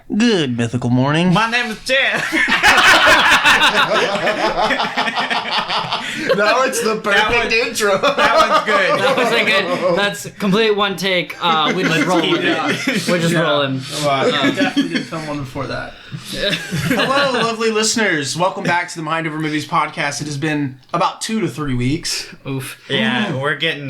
Good mythical morning. My name is Jeff. Now it's the perfect intro. That one's good. That wasn't good. That's complete one take. We just roll with it. We're just rolling. Definitely did film one before that. Hello, lovely listeners. Welcome back to the Mind Over Movies podcast. It has been about 2 to 3 weeks. Oof. Yeah, we're getting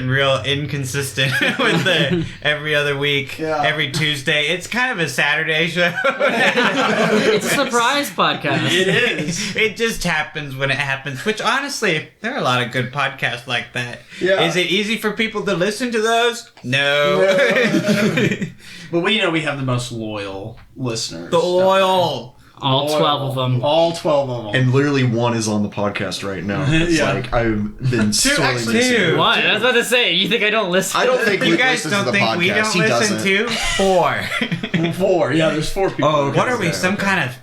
real inconsistent with the every other week, every Tuesday. It's kind of a Saturday show. It's a surprise podcast. It is. It just happens when it happens, which honestly, there are a lot of good podcasts like that. Yeah. Is it easy for people to listen to those? No. But we know we have the most loyal listeners. The loyal. All 12 of them. All 12 of them. And literally one is on the podcast right now. It's like I've been sorely missing two. it. What? I was about to say, you think I don't listen? I don't think You Luke guys listens don't to the think podcast. we don't He listen doesn't. to? 4. 4. Yeah, there's 4 people. Oh, okay. What are we? Some kind of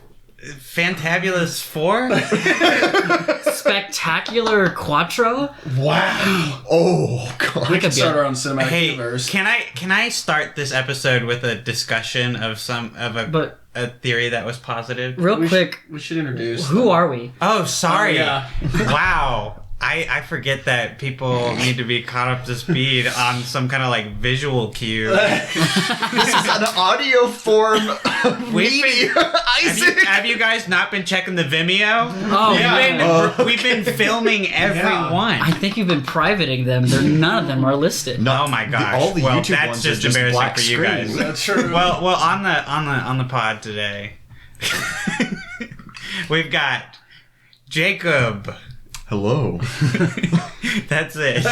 fantabulous 4? Spectacular Quattro? Wow. Oh god. We We can could start be. our own cinematic Hey, universe. can I start this episode with a discussion of a theory that was positive? Real quick, We should introduce. who are we? Oh, sorry. Oh, yeah. Wow. I forget that people need to be caught up to speed on some kind of like visual cue. This is an audio form of We've media, Isaac. Have you guys not been checking the Vimeo? Oh, Yeah. We've been filming every Yeah. one. I think you've been privating them. None of them are listed. No, Oh my gosh! all the well, YouTube that's ones just are just embarrassing black for you screens. guys. That's true. Well, on the pod today, we've got Jacob. Hello. That's it.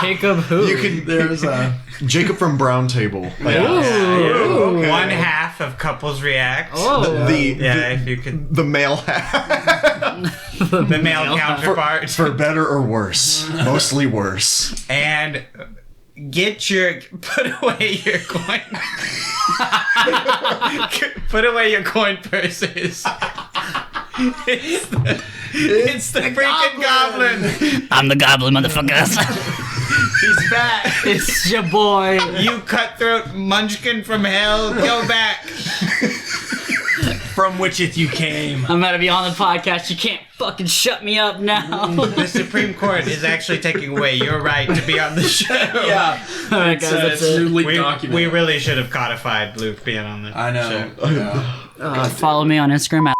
Jacob who? You can. There's a. Jacob from Browntable. Ooh. Okay. One half of CoupleReacts. Oh. If you could, The male half. the male counterpart. For better or worse. Mostly worse. And put away your coin. Put away your coin purses. It's the freaking goblin. I'm the goblin, motherfuckers. He's back. It's your boy. You cutthroat munchkin from hell, go back. From whicheth you came. I'm gonna be on the podcast. You can't fucking shut me up now. The Supreme Court is actually taking away your right to be on the show. Yeah. All right, guys, that's It's a new it. leaked document. We really should have codified Luke being on the I know. show. Yeah. Follow me on Instagram.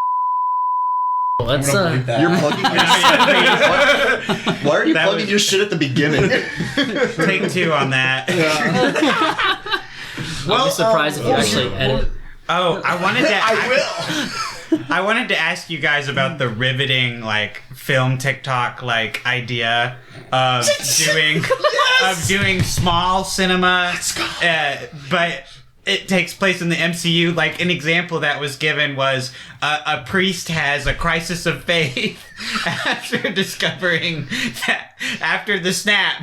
Let's You're You're plugging your shit. Why are you That plugging was- your shit at the beginning? Take 2 on that. I'll be surprised if you actually edit. Oh, I will. I wanted to ask you guys about the riveting like film TikTok like idea of doing small cinema, but it takes place in the MCU. Like an example that was given was a priest has a crisis of faith after discovering that after the snap.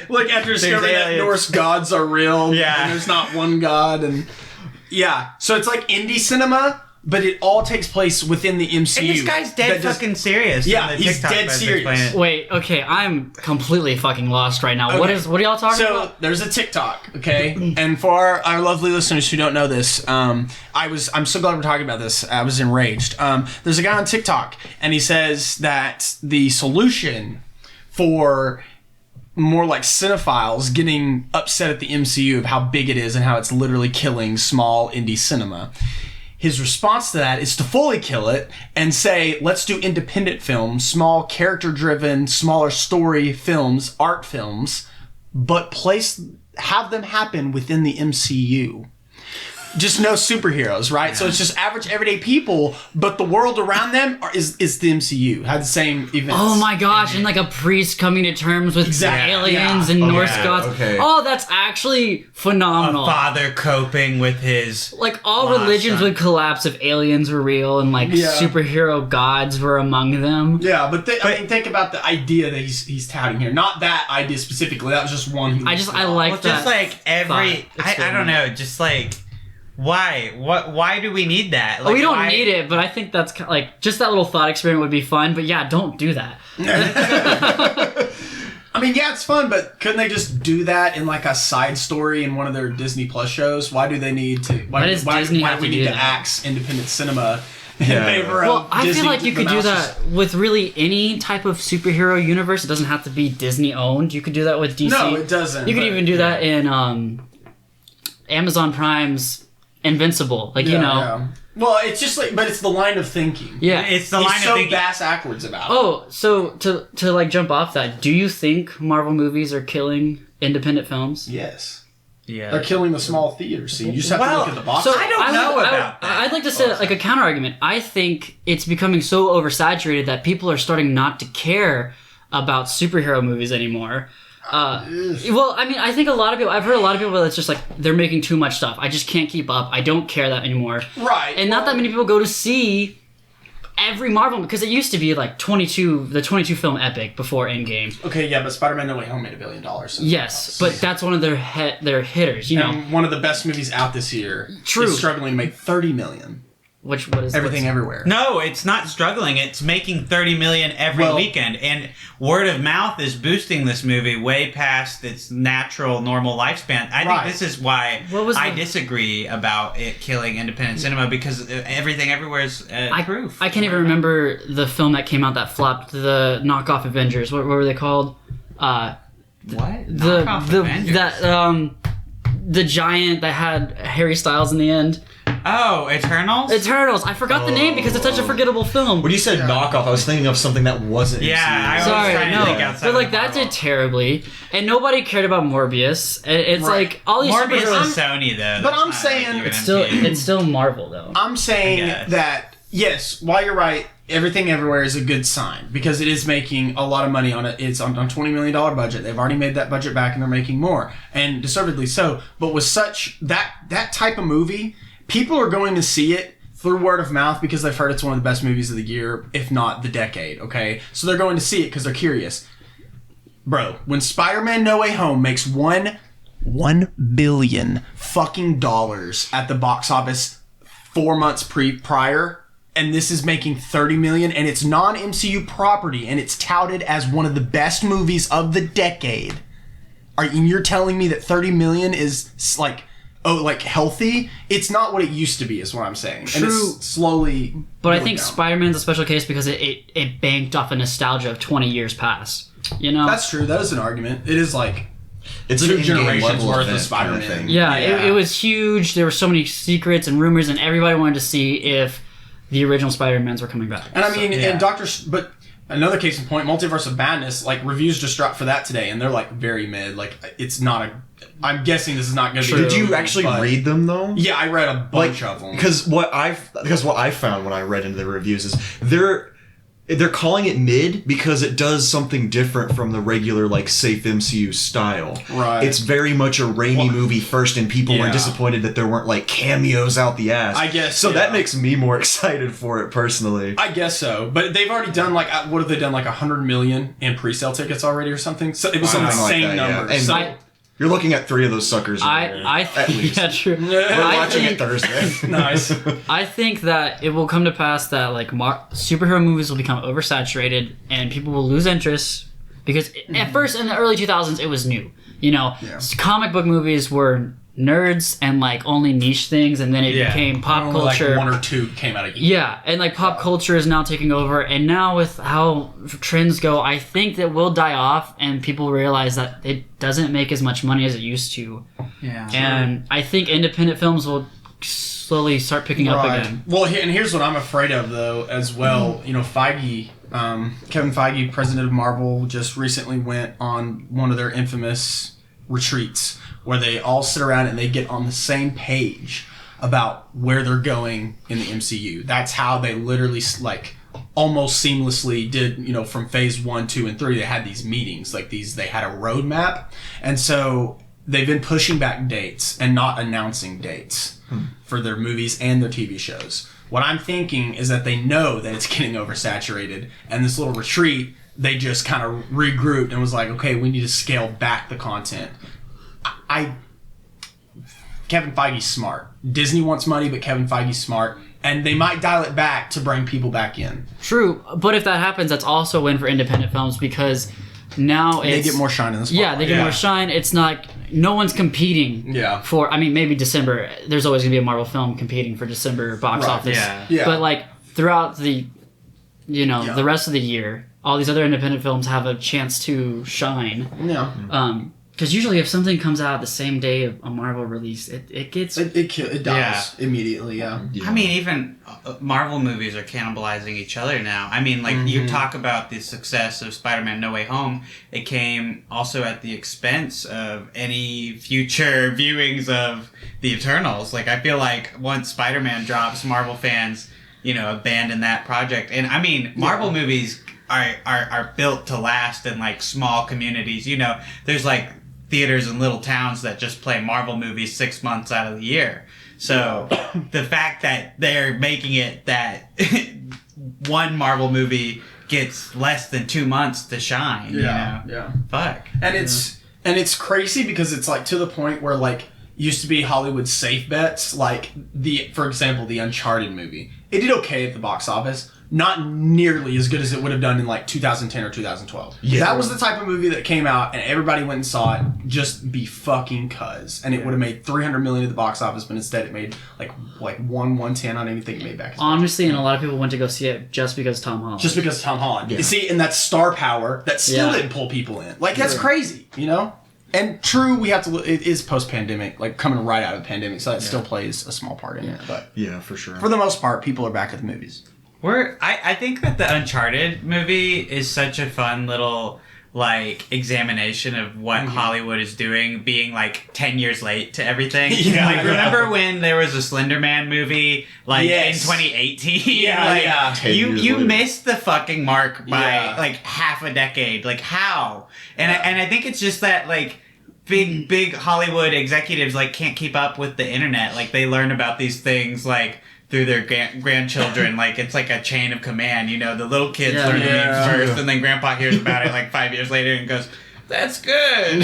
Like after discovering that aliens. Norse gods are real. Yeah. And there's not one god. And yeah. So it's like indie cinema, but it all takes place within the MCU. And this guy's dead That just- fucking serious. Yeah, on the he's TikTok dead that's serious. explaining it. Wait, okay, I'm completely fucking lost right now. Okay. What are y'all talking So about? there's a TikTok, okay? And for our lovely listeners who don't know this, I'm so glad we're talking about this. I was enraged. There's a guy on TikTok, and he says that the solution for more like cinephiles getting upset at the MCU of how big it is and how it's literally killing small indie cinema. His response to that is to fully kill it and say, let's do independent films, small character-driven, smaller story films, art films, but have them happen within the MCU. Just no superheroes, right? So it's just average, everyday people, but the world around them is the MCU. Had the same events. Oh my gosh, and like a priest coming to terms with Exactly, aliens yeah. and Oh, Norse yeah, gods. okay. Oh, that's actually phenomenal. A father coping with his Like all lost religions son. would collapse if aliens were real and like Yeah. superhero gods were among them. Yeah, but I mean, think about the idea that he's touting here. Not that idea specifically. That was just one. He I like Well, that. just like every, thought I don't know, just like, why? Why do we need that? Like, we don't why- need it, but I think that's like just that little thought experiment would be fun. But yeah, don't do that. I mean, yeah, it's fun, but couldn't they just do that in like a side story in one of their Disney Plus shows? Why do they need to? Why do we need to axe independent cinema in favor of Well, I Disney, feel like you could do that with really any type of superhero universe. It doesn't have to be Disney owned. You could do that with DC. No, it doesn't. You could even do that in Amazon Prime's Invincible. Like, Yeah. Well, it's just like, but it's the line of thinking. Yeah. It's the line of thinking. Bass backwards about it. Oh, so to like jump off that, do you think Marvel movies are killing independent films? Yes. Yeah. They're killing the small theater scene. You just have to look at the box. So I don't know about that. I'd like to say like a counter argument. I think it's becoming so oversaturated that people are starting not to care about superhero movies anymore. Well, I mean, I think a lot of people. I've heard a lot of people that's just like they're making too much stuff. I just can't keep up. I don't care that anymore. Right. And not that many people go to see every Marvel because it used to be like the 22 film epic before Endgame. Okay, yeah, but Spider-Man No Way Home made $1 billion. So Yes, but that's one of their hitters. You know, and one of the best movies out this year. True. Is struggling to make $30 million. what is Everything what's- Everywhere. No, it's not struggling. It's making $30 million every weekend, and word of mouth is boosting this movie way past its natural, normal lifespan. I think this is why I disagree about it killing independent cinema because Everything Everywhere is proof. I can't even remember the film that came out that flopped. The knockoff Avengers. What were they called? What? The giant that had Harry Styles in the end. Oh, Eternals? Eternals. I forgot the name because it's such a forgettable film. When you said knockoff, I was thinking of something that wasn't. Yeah, I was Sorry, trying to think outside but like of the that Marvel. did terribly, and nobody cared about Morbius. It's like all these Morbius superheroes. is Sony though. But That's I'm not saying like It's still Marvel though. I'm saying I guess. that, yes, while you're right, Everything Everywhere is a good sign because it is making a lot of money on it. It's on a $20 million budget. They've already made that budget back and they're making more, and deservedly so. But with such that type of movie, people are going to see it through word of mouth because they've heard it's one of the best movies of the year, if not the decade, okay? So they're going to see it because they're curious. Bro, when Spider-Man No Way Home makes $1 billion fucking dollars at the box office 4 months prior, and this is making $30 million, and it's non-MCU property, and it's touted as one of the best movies of the decade. You're telling me that $30 million is like healthy? It's not what it used to be, is what I'm saying. True. And it's slowly. But I going think down. Spider-Man's a special case because it banked off a nostalgia of 20 years past. You know? That's true. That is an argument. It is like It's two an in-game generations level worth event of Spider-Man. kind of thing. Yeah, it was huge. There were so many secrets and rumors, and everybody wanted to see if the original Spider-Mans were coming back. And I mean, and but another case in point, Multiverse of Madness, like reviews just dropped for that today, and they're like very mid. Like it's not I'm guessing this is not going to be. Did you actually read them though? Yeah, I read a bunch of them. Because what I found when I read into the reviews is they're calling it mid because it does something different from the regular like safe MCU style. Right. It's very much a Raimi movie first, and people were Yeah. disappointed that there weren't like cameos out the ass. I guess so. yeah. That makes me more excited for it personally. I guess so, but they've already done like what have they done, like 100 million in pre-sale tickets already or something? So it was some Something like insane that, yeah. number. And So, you're looking at 3 of those suckers. I think yeah, true. We're I watching think- it Thursday. nice. I think that it will come to pass that like superhero movies will become oversaturated and people will lose interest because at first in the early 2000s it was new. You know, comic book movies were nerds and like only niche things, and then it became pop Only, culture. like 1 or 2 came out of each. Yeah, and like pop culture is now taking over, and now with how trends go, I think that will die off, and people realize that it doesn't make as much money as it used to. Yeah. And I think independent films will slowly start picking up again. Well, and here's what I'm afraid of, though, as well. You know, Feige, Kevin Feige, president of Marvel, just recently went on one of their infamous retreats where they all sit around and they get on the same page about where they're going in the MCU. That's how they literally, like, almost seamlessly did, you know, from phase 1, 2, and 3, they had these meetings, like they had a roadmap. And so they've been pushing back dates and not announcing dates for their movies and their TV shows. What I'm thinking is that they know that it's getting oversaturated, and this little retreat, they just kind of regrouped and was like, okay, we need to scale back the content. Kevin Feige's smart. Disney wants money, but Kevin Feige's smart, and they might dial it back to bring people back in. True, but if that happens, that's also a win for independent films because now They it's get more shine in the spotlight. yeah, they get more shine. It's not no one's competing. Yeah. For I mean maybe December. There's always gonna be a Marvel film competing for December box Right, office. Yeah. But like throughout the, Yeah. the rest of the year, all these other independent films have a chance to shine. Yeah. Because usually if something comes out the same day of a Marvel release, it gets It dies immediately. Yeah. I mean, even Marvel movies are cannibalizing each other now. I mean, like, you talk about the success of Spider-Man No Way Home. It came also at the expense of any future viewings of the Eternals. Like, I feel like once Spider-Man drops, Marvel fans, abandon that project. And, I mean, Marvel movies are built to last in, like, small communities. There's, like, theaters in little towns that just play Marvel movies 6 months out of the year. So the fact that they're making it that one Marvel movie gets less than 2 months to shine, Yeah. Fuck. And it's crazy because it's like to the point where like used to be Hollywood's safe bets, like for example, the Uncharted movie. It did okay at the box office. Not nearly as good as it would have done in like 2010 or 2012. Yeah. That was the type of movie that came out and everybody went and saw it just be fucking cuz. And it would have made $300 million at the box office, but instead it made like 110 on anything it made back. honestly, and a lot of people went to go see it just because Tom Holland. Just because of Tom Holland. Yeah. You see, and that's star power that still didn't pull people in. Like that's crazy, And true, we have to. It is post-pandemic, like coming right out of the pandemic, so that still plays a small part in it. But Yeah, for sure. for the most part, people are back at the movies. I think that the Uncharted movie is such a fun little like examination of what Hollywood is doing, being like 10 years late to everything. Like remember when there was a Slender Man movie like in 2018? You missed the fucking mark by like half a decade. Like how? And I think it's just that like big Hollywood executives like can't keep up with the internet. Like they learn about these things like through their grandchildren. Like it's like a chain of command, the little kids learn the memes first and then grandpa hears about it like 5 years later and goes, that's good.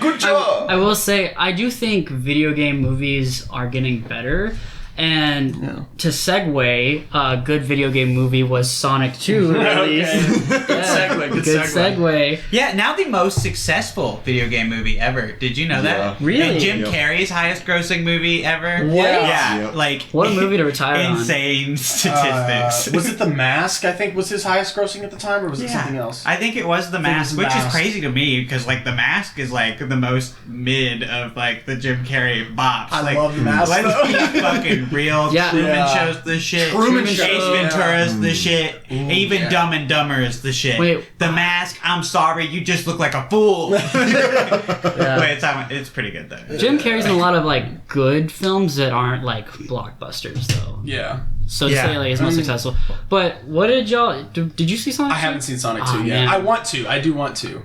Good job. I will say, I do think video game movies are getting better. And to segue, a good video game movie was Sonic 2 released. Good segue. Yeah, now the most successful video game movie ever. Did you know that? Really? And Jim Carrey's highest grossing movie ever. What? Yeah, Yep. like What a movie to retire on. insane statistics. Was it The Mask? I think was his highest grossing at the time, or was it something else? I think it was The Mask, The which is Mask. crazy to me because like The Mask is like the most mid of like the Jim Carrey bops. I like, love The Mask. Let's be fucking real. Yeah. Truman Yeah. Show's the shit. Truman Ace Show, Ventura's the shit. Even yeah. Dumb and Dumber is the shit. Wait. The Mask. I'm sorry, you just look like a fool. Yeah. Wait, it's pretty good though. Jim Carrey's in a lot of like good films that aren't like blockbusters though. Yeah. So to say like it's most successful. But what did y'all did you see Sonic? I haven't seen Sonic 2 Oh, yet. man. I want to. I do want to.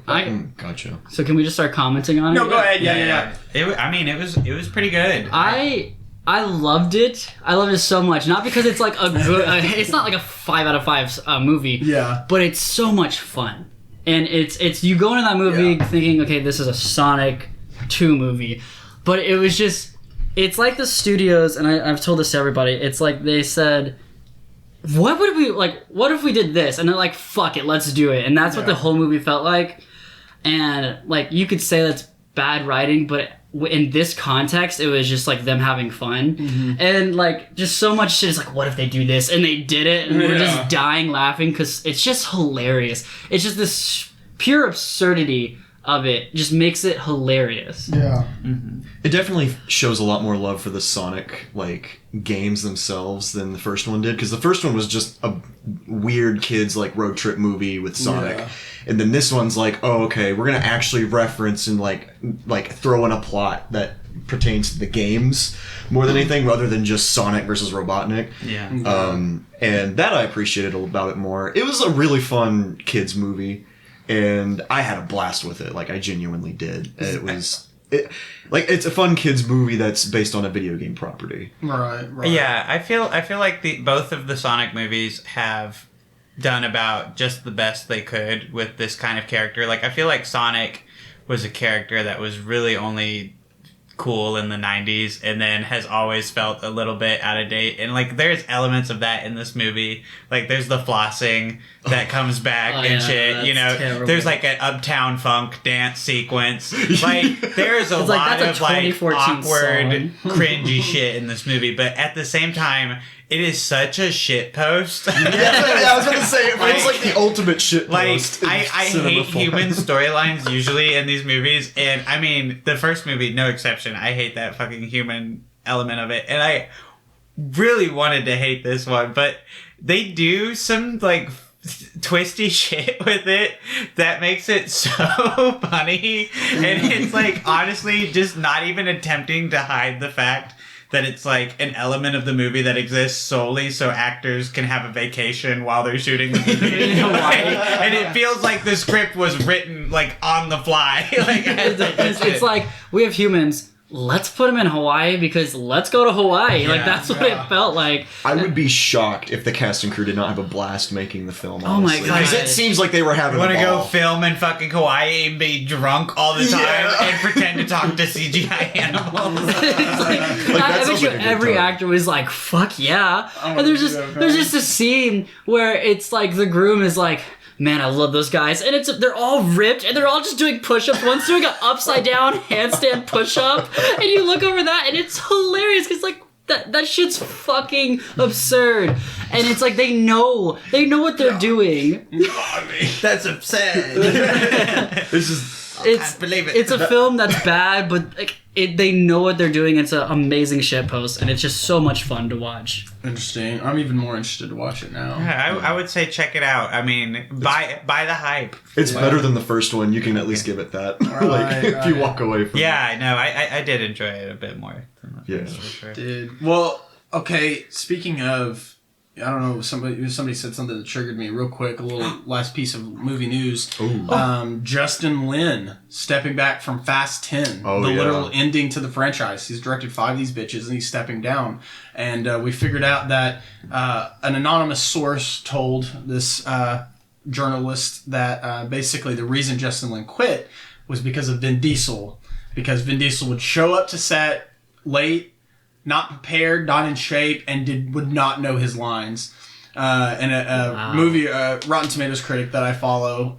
Gotcha. So can we just start commenting on it? No, go ahead. Yeah. It was pretty good. I loved it. I loved it so much. Not because it's like a good. It's not like a 5 out of 5 movie. Yeah. But it's so much fun, and it's you go into that movie thinking, okay, this is a Sonic 2 movie, but it was just. It's like the studios, and I've told this to everybody. It's like they said, "What would we like? What if we did this?" And they're like, "Fuck it, let's do it." And that's what the whole movie felt like. And like you could say that's bad writing, but in this context, it was just like them having fun, and like just so much shit is like, what if they do this? And they did it, and we're just dying laughing because it's just hilarious. It's just this pure absurdity of it just makes it hilarious. Yeah. It definitely shows a lot more love for the Sonic like games themselves than the first one did, because the first one was just a weird kids like road trip movie with Sonic, and then this one's like, oh okay, we're gonna actually reference and like throw in a plot that pertains to the games more than anything, rather than just Sonic versus Robotnik. And that I appreciated about it more. It was a really fun kids movie, and I had a blast with it. Like I genuinely did. It's a fun kids movie that's based on a video game property. Right. Yeah, I feel like both of the Sonic movies have done about just the best they could with this kind of character. Like I feel like Sonic was a character that was really only cool in the 90s and then has always felt a little bit out of date. And like there's elements of that in this movie. Like there's the flossing that comes back and shit. You know, terrible. there's like an Uptown Funk dance sequence. Like there's a It's like, lot that's of a like 2014 awkward, song. cringy shit in this movie. But at the same time, it is such a shit post. Yeah, I was gonna say it feels like the ultimate shit Like, post. in I cinema hate form. human storylines usually in these movies. And I mean, the first movie, no exception. I hate that fucking human element of it. And I really wanted to hate this one. But they do some, like, twisty shit with it that makes it so funny. And it's, like, honestly just not even attempting to hide the fact that it's like an element of the movie that exists solely so actors can have a vacation while they're shooting the movie in Hawaii. And it feels like the script was written like on the fly. Like It's like, we have humans. Let's put them in Hawaii because let's go to Hawaii. Like, that's what it felt like. I would be shocked if the cast and crew did not have a blast making the film. Oh my honestly. God. 'Cause it seems like they were having want a to go ball. film in fucking Hawaii and be drunk all the time and pretend to talk to CGI animals. It's like, that I sounds bet you like a good every time. actor was like, fuck yeah. And there's just a scene where it's like the groom is like, man, I love those guys. And they're all ripped and they're all just doing push-ups. One's doing an upside down handstand push-up. And you look over that and it's hilarious because like that shit's fucking absurd. And it's like they know what they're doing. That's upset. This is It's believe it. It's a film that's bad, but like they know what they're doing. It's an amazing shitpost, and it's just so much fun to watch. Interesting. I'm even more interested to watch it now. I would say check it out. I mean, buy the hype. it's better than the first one. You can at least give it that. Right, if you right. walk away from Yeah, no, I did enjoy it a bit more than the Yeah. first, for sure. Dude. Well, okay, speaking of, I don't know, somebody said something that triggered me real quick, a little last piece of movie news. Ooh. Justin Lin stepping back from Fast 10, Oh, the yeah. literal ending to the franchise. He's directed 5 of these bitches and he's stepping down. And we figured out that an anonymous source told this journalist that basically the reason Justin Lin quit was because of Vin Diesel. Because Vin Diesel would show up to set late, not prepared, not in shape, and would not know his lines. And a movie Rotten Tomatoes critic that I follow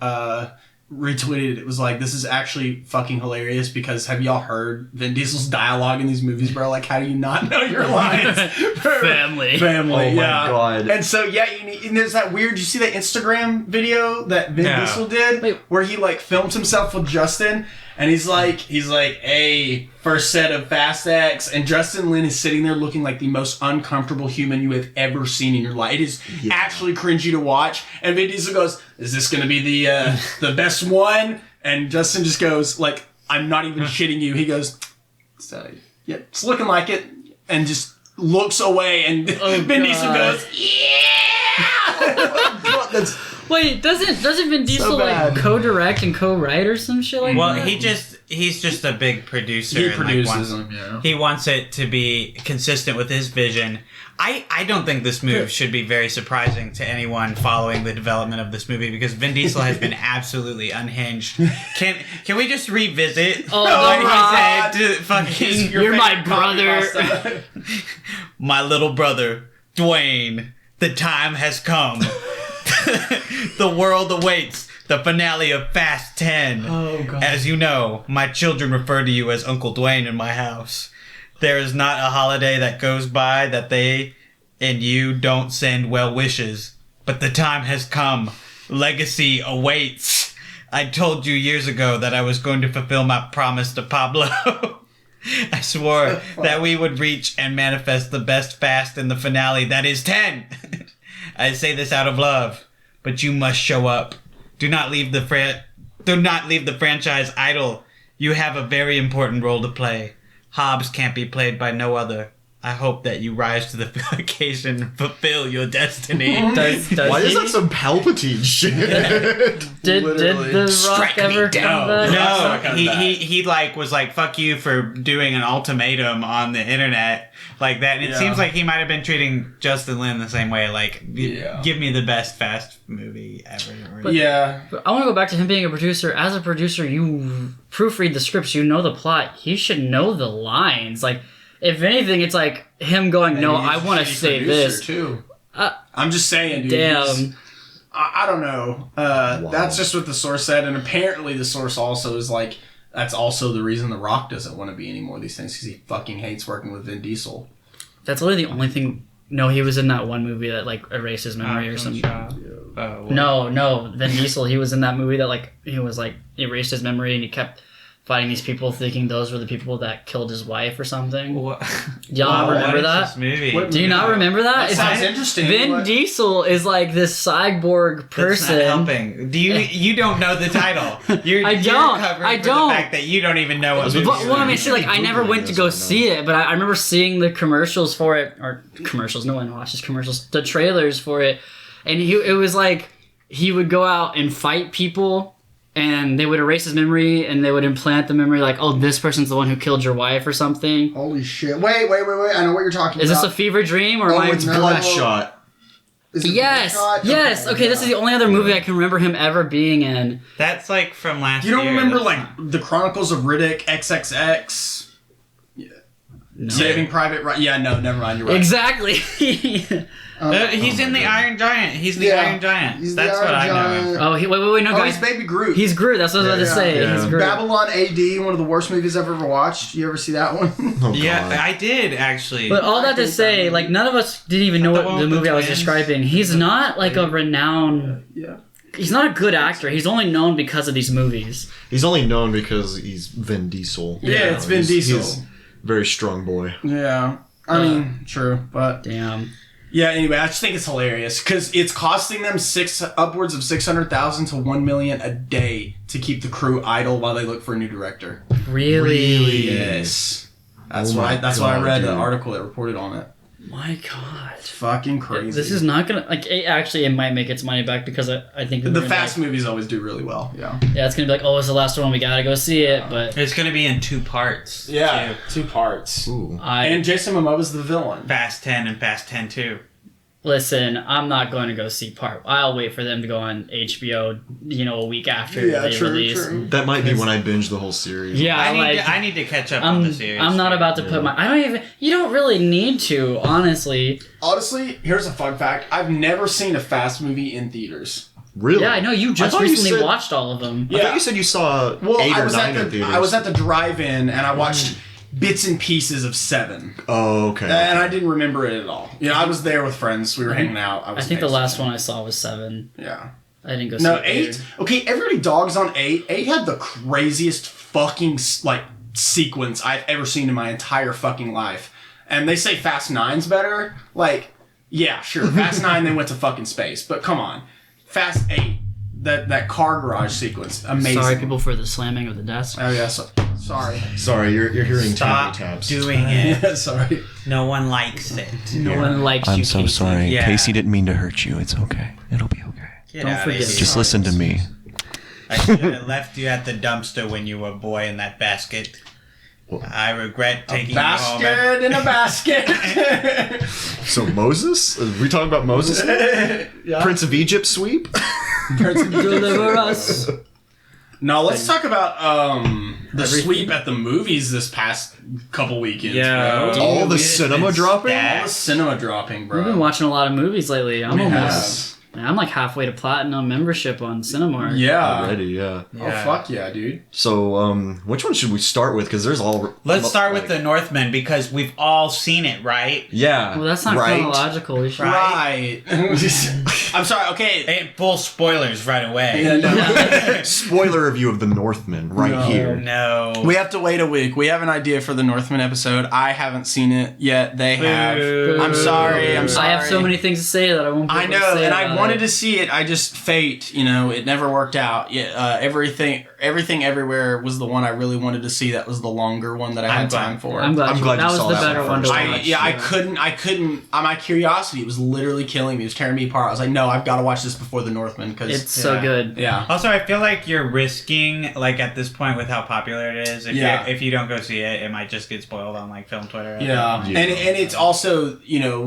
retweeted it. Was like, this is actually fucking hilarious because have y'all heard Vin Diesel's dialogue in these movies, bro? Like, how do you not know your lines? Family. Oh my yeah. God. And so and there's that weird. You see that Instagram video that Vin Yeah. Diesel did, Wait. where he like filmed himself with Justin, and he's like, hey, first set of Fast X, and Justin Lin is sitting there looking like the most uncomfortable human you have ever seen in your life. It is actually cringy to watch. And Vin Diesel goes, "Is this going to be the best one?" And Justin just goes, like, "I'm not even shitting you." He goes, "Yeah, it's looking like it," and just looks away. And Vin Diesel God. goes, "Yeah." God, that's Wait, doesn't Vin Diesel bad. like co-direct and co-write or some shit like Well, that? he's just a big producer. He and, produces wants, them, yeah. He wants it to be consistent with his vision. I don't think this move should be very surprising to anyone following the development of this movie because Vin Diesel has been absolutely unhinged. Can we just revisit Oh, what God. he said to fucking You're my favorite comedy brother. pasta. my little brother, Dwayne? The time has come. The world awaits the finale of Fast 10. Oh, God. As you know, my children refer to you as Uncle Dwayne in my house. There is not a holiday that goes by that they and you don't send well wishes. But the time has come. Legacy awaits. I told you years ago that I was going to fulfill my promise to Pablo. I swore that we would reach and manifest the best fast in the finale, that is 10. I say this out of love, but you must show up. Do not leave the franchise idle. You have a very important role to play. Hobbs can't be played by no other I hope that you rise to the occasion and fulfill your destiny. Does Why he? is that some Palpatine shit? Did Literally. the Rock Strike me ever down. come back? No, Fuck he, that. he like was like, fuck you for doing an ultimatum on the internet like that. And it Yeah. seems like he might have been treating Justin Lin the same way. Like, Yeah. give me the best fast movie ever. Yeah. But I want to go back to him being a producer. As a producer, you proofread the scripts, you know the plot. He should know the lines. Like, if anything, it's like him going, "No, Maybe I he's a want to shitty say producer, this." too. Uh, I'm just saying, dude. he's- Damn. I don't know. That's just what the source said, and apparently the source also is like, that's also the reason The Rock doesn't want to be any more of these things, because he fucking hates working with Vin Diesel. That's literally the only thing. No, he was in that one movie that like erased his memory or something. No, Vin Diesel. He was in that movie that like he was like erased his memory and he kept fighting these people, thinking those were the people that killed his wife or something. What? Y'all remember that? This movie? What- Do you not remember that? That sounds It's- interesting. Vin but- Diesel is like this cyborg That's person. not helping. You don't know the title. You're I don't. You're covering I for don't. the fact that you don't even know what movie. But, well, I mean, it is. see, like, I never went to go Googling this see it, but I remember seeing the commercials for it, or commercials, no one watches commercials, the trailers for it, and it was like, he would go out and fight people, and they would erase his memory, and they would implant the memory, like, oh, this person's the one who killed your wife or something. Holy shit. Wait. I know what you're talking Is about. this a fever dream, or Oh, am I... it's No. Bloodshot. Is it Yes, Bloodshot? yes. Okay, this is the only other movie I can remember him ever being in. That's like from last You don't year. remember, That's like, The Chronicles of Riddick, XXX? No. Saving Private Ryan? Yeah, no, never mind, you're right. Exactly. he's in the Iron Giant. He's the Yeah. Iron Giant. He's the That's what Iron I know Giant. him. Oh, wait, no, Oh, guys. he's Baby Groot. He's Groot. That's what I was about to say. Yeah. He's Groot. Babylon AD, one of the worst movies I've ever watched. You ever see that one? Oh, Yeah, God. I did actually. But all that to say, like, none of us didn't even know The what one the with the movie I was twins? describing. He's not, like, a renowned... Yeah. He's not a good actor. He's only known because of these movies. He's only known because he's Vin Diesel. Yeah, it's Vin Diesel. He's a very strong boy. Yeah. I mean, true, but... Damn. Yeah, anyway, I just think it's hilarious because it's costing them upwards of $600,000 to $1 million a day to keep the crew idle while they look for a new director. Really? Yes, that's Oh what my I read. The God, dude. article that reported on it. My God. It's fucking crazy. This is not gonna... Like, it might make its money back because I think... the Fast movies always do really well. Yeah. Yeah, it's gonna be like, oh, it's the last one. We gotta go see it. But it's gonna be in 2 parts. Yeah, too. 2 parts. Ooh. And Jason Momoa's the villain. Fast 10 and Fast 10 2. Listen, I'm not going to go see part. I'll wait for them to go on HBO, a week after they release. That might be when I binge the whole series. Yeah, I need to catch up on the series. I'm not about to put my... You don't really need to, honestly. Honestly, here's a fun fact. I've never seen a Fast movie in theaters. Really? Yeah, I know. You just thought you recently said- watched all of them. I thought you said you saw 8 or 9 in theaters. I was at the drive-in and I watched bits and pieces of 7. Oh, okay. And I didn't remember it at all. I was there with friends. We were hanging out. I think the last one I saw was 7. Yeah. I didn't go see No, it. 8. Okay, everybody dogs on 8. 8 had the craziest fucking sequence I've ever seen in my entire fucking life. And they say Fast 9's better. Like, yeah, sure. Fast 9 then went to fucking space. But come on. Fast 8. That car garage sequence. Amazing. Sorry, people, for the slamming of the desk. Oh, yeah. Sorry. Sorry, you're hearing Stop tiny taps. doing it. Yeah, sorry. No one likes it. No one likes you. I'm so Casey. sorry. Yeah. Casey didn't mean to hurt you. It's okay. It'll be okay. Get Don't outta forget. here. Just listen to me. I should have left you at the dumpster when you were a boy in that basket. I regret taking you home. Basket in a basket. So Moses? Are we talking about Moses? Prince of Egypt sweep? Deliver us. No, let's talk about the Everything. sweep at the movies this past couple weekends. Yeah. bro. All the cinema dropping? All the cinema dropping, bro. We've been watching a lot of movies lately. I'm We almost... I'm like halfway to platinum membership on Cinemark. Yeah. Already, yeah. Oh fuck yeah, dude. So, which one should we start with? Because there's all... Let's start with like- The Northman because we've all seen it, right? Yeah. Well, that's not right? chronological. We should... Right. I'm sorry. Okay. Hey, full spoilers right away. Yeah, no. Spoiler review of The Northman right here. No. We have to wait a week. We have an idea for the Northman episode. I haven't seen it yet. They have. I'm sorry. I'm sorry. I have so many things to say that I won't be able I to know, say and I about wanted it. to see it. I just fate, it never worked out. Yeah, everything, everywhere was the one I really wanted to see. That was the longer one that I had time for. I'm glad, glad that you was saw the that better one one to first. watch. I couldn't. My curiosity was literally killing me. It was tearing me apart. I was like, no, I've got to watch this before the Northman because It's so good. Yeah. Also, I feel like you're risking, like, at this point with how popular it is, if you don't go see it, it might just get spoiled on, like, film Twitter. Yeah. And it's also,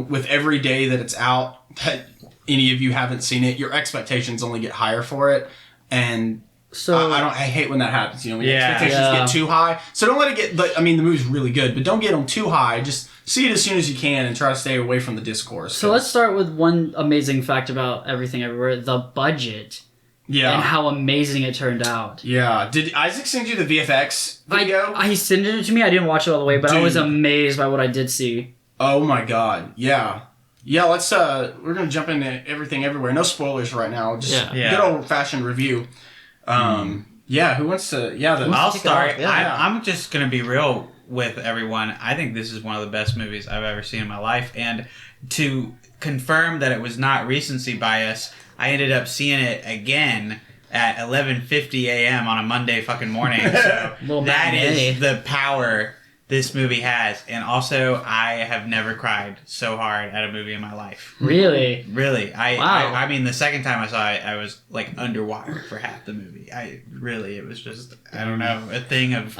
with every day that it's out, that any of you haven't seen it, your expectations only get higher for it. And So I hate when that happens, when your Yeah. expectations Yeah. get too high. So don't let it get, the movie's really good, but don't get them too high. Just see it as soon as you can and try to stay away from the discourse. So let's start with one amazing fact about Everything Everywhere: the budget Yeah. and how amazing it turned out. Yeah. Did Isaac send you the VFX video? He sent it to me. I didn't watch it all the way, but I was Dude. amazed by what I did see. Oh my god. Yeah. Yeah, let's we're gonna jump into Everything Everywhere. No spoilers right now. Just Yeah. good old fashioned review. Yeah, who wants to I'll kick it start. off? Yeah. I'm just going to be real with everyone. I think this is one of the best movies I've ever seen in my life. And to confirm that it was not recency bias, I ended up seeing it again at 11:50 a.m. on a Monday fucking morning. So Little that matinee. is the power this movie has. And also, I have never cried so hard at a movie in my life. Really? Really. Wow. I mean, the second time I saw it, I was like underwater for half the movie. It was just, I don't know, a thing of...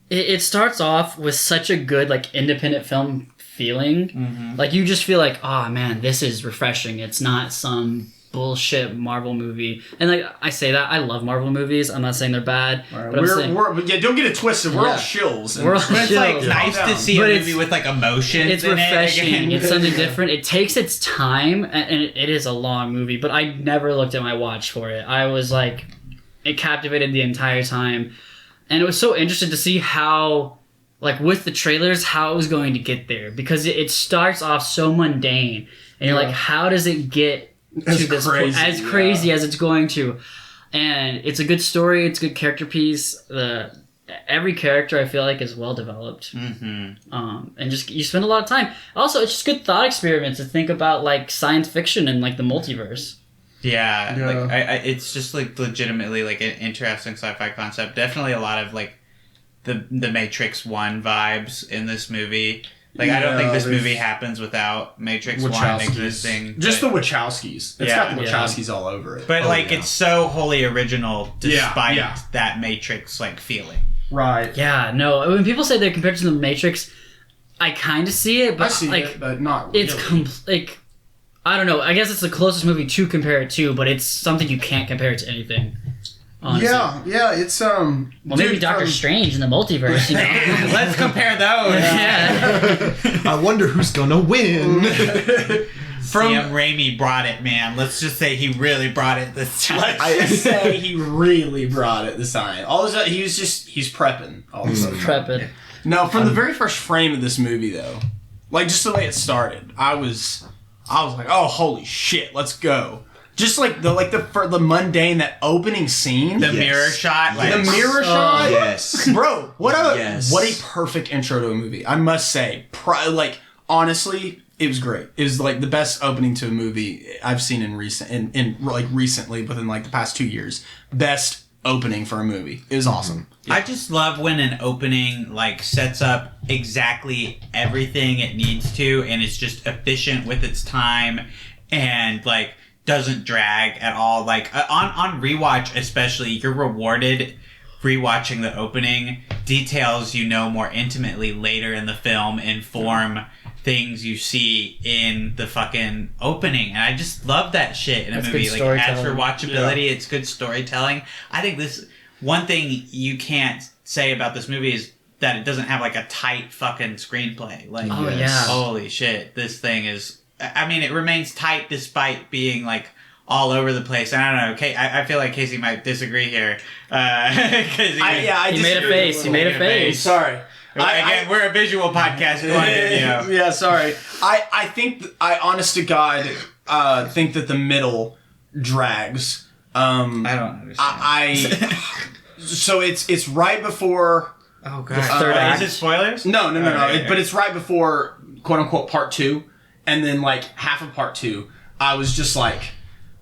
It starts off with such a good, like, independent film feeling. Mm-hmm. Like, you just feel like, oh, man, this is refreshing. It's not some bullshit Marvel movie. And, like, I say that. I love Marvel movies. I'm not saying they're bad. But I'm saying, don't get it twisted. We're all Yeah. shills. We're all But it's like chills. nice Calm to down. see But a it's- movie with like emotions. it's in refreshing. It again. It's something different. It takes its time, and it is a long movie, but I never looked at my watch for it. I was like, it captivated the entire time. And it was so interesting to see how, like, with the trailers, how it was going to get there. Because it starts off so mundane. And you're like, how does it get to this point? As crazy as it's going to. And it's a good story. It's a good character piece. Every character, I feel like, is well developed. Mm-hmm. And just, you spend a lot of time. Also, it's just good thought experiments to think about, like, science fiction and, like, the multiverse. Yeah, like it's just like legitimately like an interesting sci-fi concept. Definitely a lot of like the Matrix 1 vibes in this movie. Like I don't think this movie happens without Matrix 1 existing. Just the Wachowskis. It's got the Wachowskis all over it. But it's so wholly original despite Yeah. that Matrix like feeling. Right. Yeah, no. When people say they're compared to the Matrix, I kind of see it, but I see like it, but not it's really. like, I don't know. I guess it's the closest movie to compare it to, but it's something you can't compare it to anything. Honestly. Yeah, it's Well, maybe dude, Doctor from- Strange in the multiverse. You know? Let's compare those. Yeah. I wonder who's gonna win. Sam Raimi brought it, man. Let's just say he really brought it this time. Let's say he really brought it this time. All of a sudden, he's prepping. All of a sudden. Prepping. No, from the very first frame of this movie, though, like just the way it started, I was like, oh, holy shit, let's go. Just like the mundane, that opening scene, The mirror shot, like the mirror shot, Yes. bro. What Yes. a perfect intro to a movie. I must say, like honestly, it was great. It was like the best opening to a movie I've seen recently within like the past 2 years. Best opening for a movie. It was awesome. I just love when an opening like sets up exactly everything it needs to, and it's just efficient with its time, and like doesn't drag at all. Like on rewatch, especially, you're rewarded rewatching the opening. Details you know more intimately later in the film inform things you see in the fucking opening, and I just love that shit in a That's movie. good Like as for storytelling. watchability, it's good storytelling. I think this one thing you can't say about this movie is that it doesn't have like a tight fucking screenplay. Like, Oh, yeah. holy shit, this thing is. I mean, it remains tight despite being like all over the place. I don't know. I feel like Casey might disagree here. I He made a face. He made a face. Sorry. Again, we're a visual podcast. Yeah, sorry. I think, honest to God, think that the middle drags. I don't understand. So it's right before. Oh god. third act. Is it spoilers? No. Okay. But it's right before quote unquote part 2, and then like half of part 2. I was just like,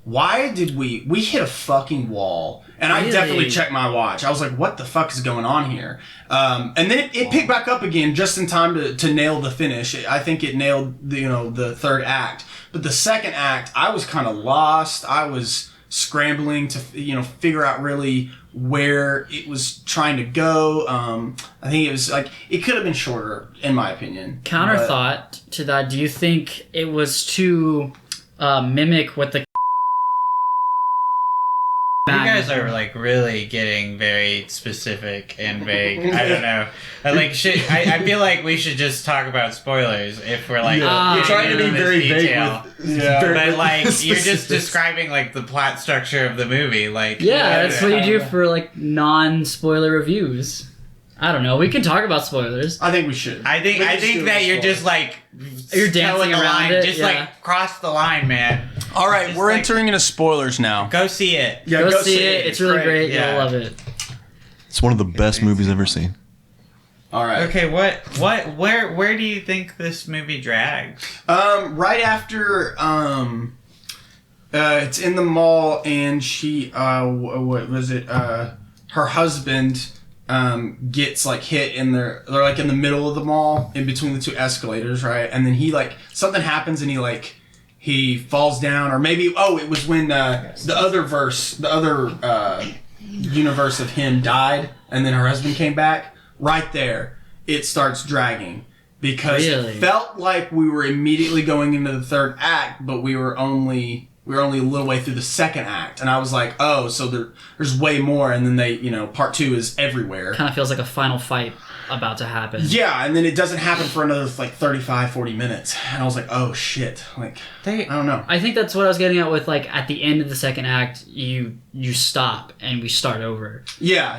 why did we hit a fucking wall? And I definitely checked my watch. I was like, what the fuck is going on here? And then it picked back up again just in time to nail the finish. I think it nailed the third act. But the second act, I was kind of lost. I was scrambling to figure out really where it was trying to go. I think it was like it could have been shorter, in my opinion. Counter thought to that: do you think it was to mimic what the You guys are like really getting very specific and vague. I don't know. I feel like we should just talk about spoilers if we're like you're trying to be very detail. vague. But like you're just describing like the plot structure of the movie. Like that's what you do for like non-spoiler reviews. I don't know. We can talk about spoilers. I think we should. I think that you're just like you're dancing the around line. it. Just like cross the line, man. All right, Just we're like- entering into spoilers now. Go see it. Yeah, Go see it. It's really great. Yeah. You'll love it. It's one of the best movies ever seen. All right. Okay, where do you think this movie drags? Right after it's in the mall and she what was it? Her husband gets like hit in they're like in the middle of the mall in between the two escalators, right? And then he like something happens and he falls down, or maybe it was when the other universe of him died and then her husband came back. Right there it starts dragging because it felt like we were immediately going into the third act, but we were only a little way through the second act, and I was like, oh, so there's way more, and then part 2 is everywhere. Kind of feels like a final fight about to happen. Yeah, and then it doesn't happen for another like 35, 40 minutes, and I was like, oh shit, like I don't know. I think that's what I was getting at with like at the end of the second act, you stop and we start over. Yeah.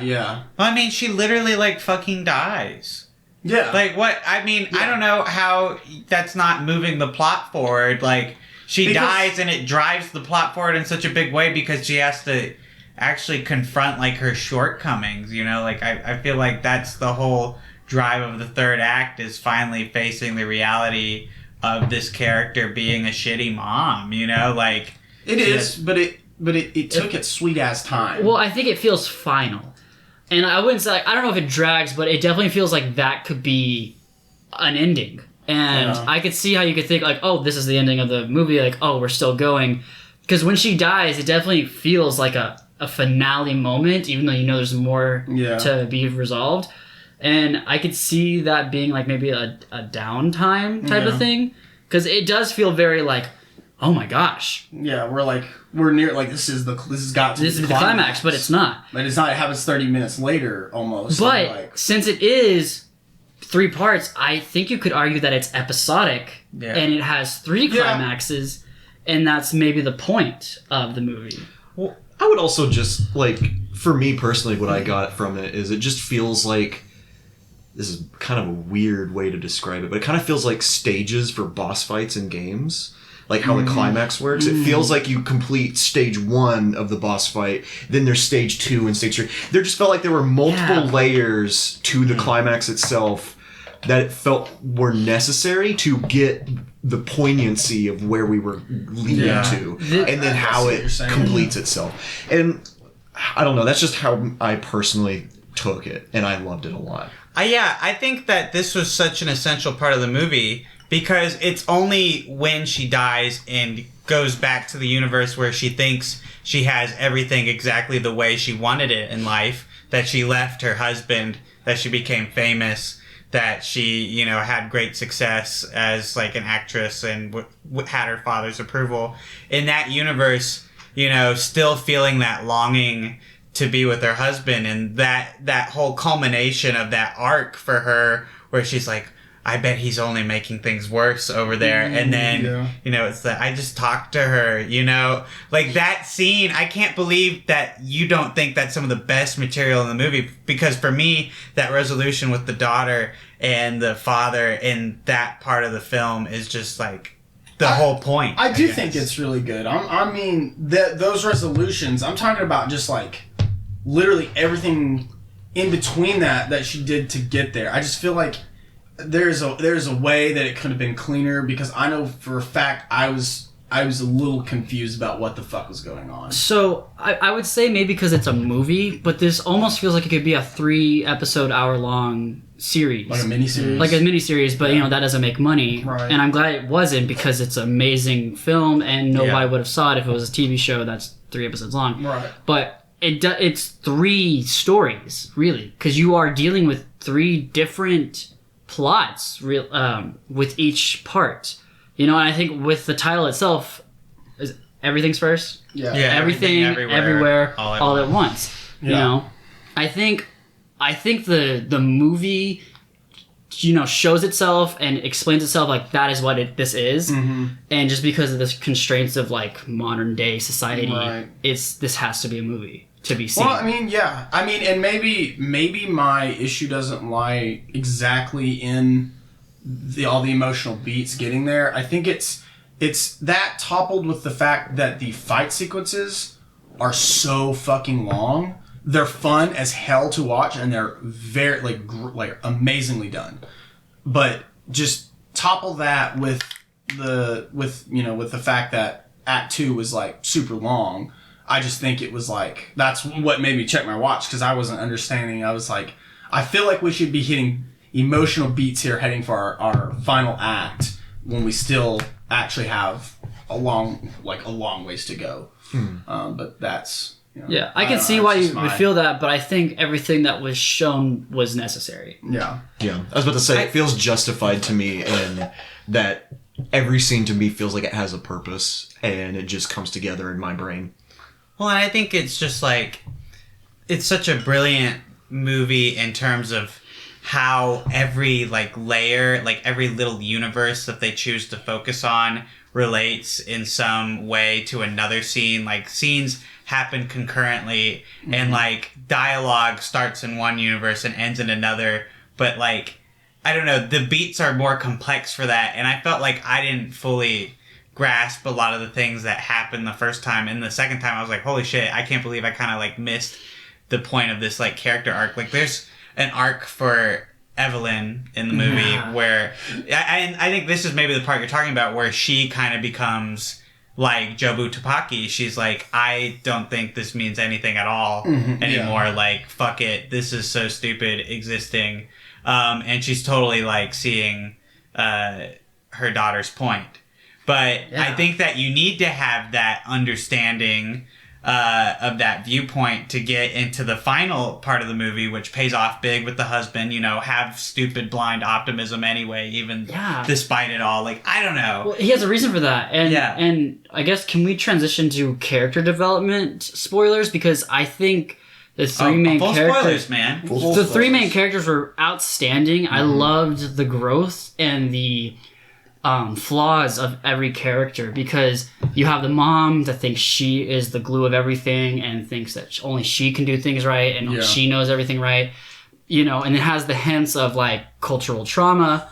Well, I mean, she literally like fucking dies. Yeah. Like what? I mean, I don't know how that's not moving the plot forward. Like she dies and it drives the plot forward in such a big way because she has to actually confront like her shortcomings. Like I feel like that's the whole drive of the third act is finally facing the reality of this character being a shitty mom. Like it is, but it took its sweet ass time. Well, I think it feels final. And I wouldn't say, I don't know if it drags, but it definitely feels like that could be an ending. And I could see how you could think, like, oh, this is the ending of the movie, like, oh, we're still going. Because when she dies, it definitely feels like a finale moment, even though there's more to be resolved. And I could see that being, like, maybe a downtime type of thing. Because it does feel very, like, oh my gosh. Yeah, we're near, like, this is the climax, but it's not. But it's not. It happens 30 minutes later, almost. But since it is 3 parts, I think you could argue that it's episodic, and it has 3 climaxes, and that's maybe the point of the movie. Well, I would also just, like, for me personally, what I got from it is it just feels like, this is kind of a weird way to describe it, but it kind of feels like stages for boss fights in games. Like how the climax works. It feels like you complete stage 1 of the boss fight, then there's stage 2 and stage 3. There just felt like there were multiple layers to the climax itself that it felt were necessary to get the poignancy of where we were leading to, and then how it completes itself. And I don't know, that's just how I personally took it, and I loved it a lot. I think that this was such an essential part of the movie because it's only when she dies and goes back to the universe where she thinks she has everything exactly the way she wanted it in life, that she left her husband, that she became famous, that she, had great success as like an actress and had her father's approval. In that universe, still feeling that longing to be with her husband, and that whole culmination of that arc for her where she's like, I bet he's only making things worse over there. And then, it's that I just talked to her, like that scene. I can't believe that you don't think that's some of the best material in the movie, because for me, that resolution with the daughter and the father in that part of the film is just like the whole point. I do think it's really good. I mean, those resolutions, I'm talking about just like literally everything in between that she did to get there. I just feel like there's a way that it could have been cleaner, because I know for a fact I was a little confused about what the fuck was going on. So I would say maybe because it's a movie, but this almost feels like it could be a 3-episode, hour-long series. Like a miniseries? Like a miniseries, but that doesn't make money. Right. And I'm glad it wasn't, because it's an amazing film and nobody would have saw it if it was a TV show that's 3 episodes long. Right. But it's 3 stories, really, because you are dealing with 3 different plots with each part. And I think with the title itself, is everything's first. Yeah. Everything everywhere, all at once. Yeah. I think the movie, shows itself and explains itself like that is what this is, and just because of the constraints of like modern day society, this has to be a movie to be seen. Well, I mean, yeah. I mean, and maybe my issue doesn't lie exactly in all the emotional beats getting there. I think it's that toppled with the fact that the fight sequences are so fucking long. They're fun as hell to watch, and they're very like amazingly done. But just topple that with the fact that Act 2 was like super long. I just think it was like, that's what made me check my watch, because I wasn't understanding. I was like, I feel like we should be hitting emotional beats here heading for our final act, when we still actually have a long ways to go. But that's I can see why you would feel that, but I think everything that was shown was necessary. Yeah. I was about to say, it feels justified to me in that every scene to me feels like it has a purpose, and it just comes together in my brain. Well, and I think it's just like, it's such a brilliant movie in terms of how every layer, every little universe that they choose to focus on relates in some way to another scene. Like, scenes happen concurrently, and dialogue starts in one universe and ends in another, but I don't know, the beats are more complex for that, and I felt like I didn't fully grasp a lot of the things that happened the first time, and the second time I was like, holy shit, I can't believe I kind of missed the point of this character arc. There's an arc for Evelyn in the movie where I think this is maybe the part you're talking about, where she kind of becomes like Jobu Tupaki. She's like, I don't think this means anything at all anymore. Fuck it, this is so stupid existing. And she's totally seeing her daughter's point. But I think that you need to have that understanding of that viewpoint to get into the final part of the movie, which pays off big with the husband, have stupid blind optimism anyway, even despite it all. I don't know. Well, he has a reason for that. And and I guess, can we transition to character development spoilers? Because I think the 3 main characters, spoilers, man. The 3 main characters were outstanding. I loved the growth and the flaws of every character, because you have the mom that thinks she is the glue of everything and thinks that only she can do things right, and she knows everything right, and it has the hints of cultural trauma,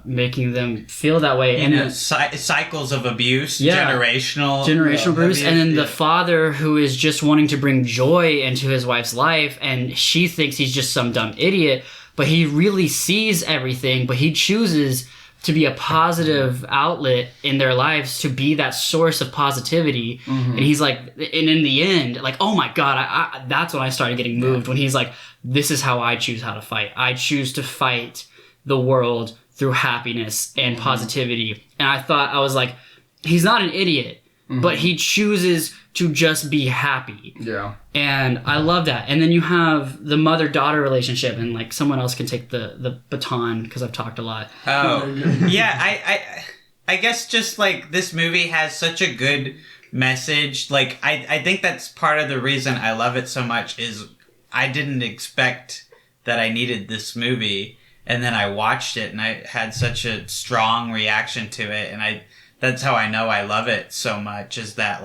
making them feel that way, and cycles of abuse, generational abuse, and then the father who is just wanting to bring joy into his wife's life, and she thinks he's just some dumb idiot, but he really sees everything, but he chooses to be a positive outlet in their lives, to be that source of positivity. And he's and in the end, oh my God, I that's when I started getting moved, when he's like, this is how I choose how to fight. I choose to fight the world through happiness and positivity. And I was like, he's not an idiot, but he chooses to just be happy. Yeah. And I love that. And then you have the mother-daughter relationship, and someone else can take the baton, because I've talked a lot. Oh, yeah. I guess just this movie has such a good message. I think that's part of the reason I love it so much, is I didn't expect that I needed this movie. And then I watched it, and I had such a strong reaction to it. And that's how I know I love it so much, is that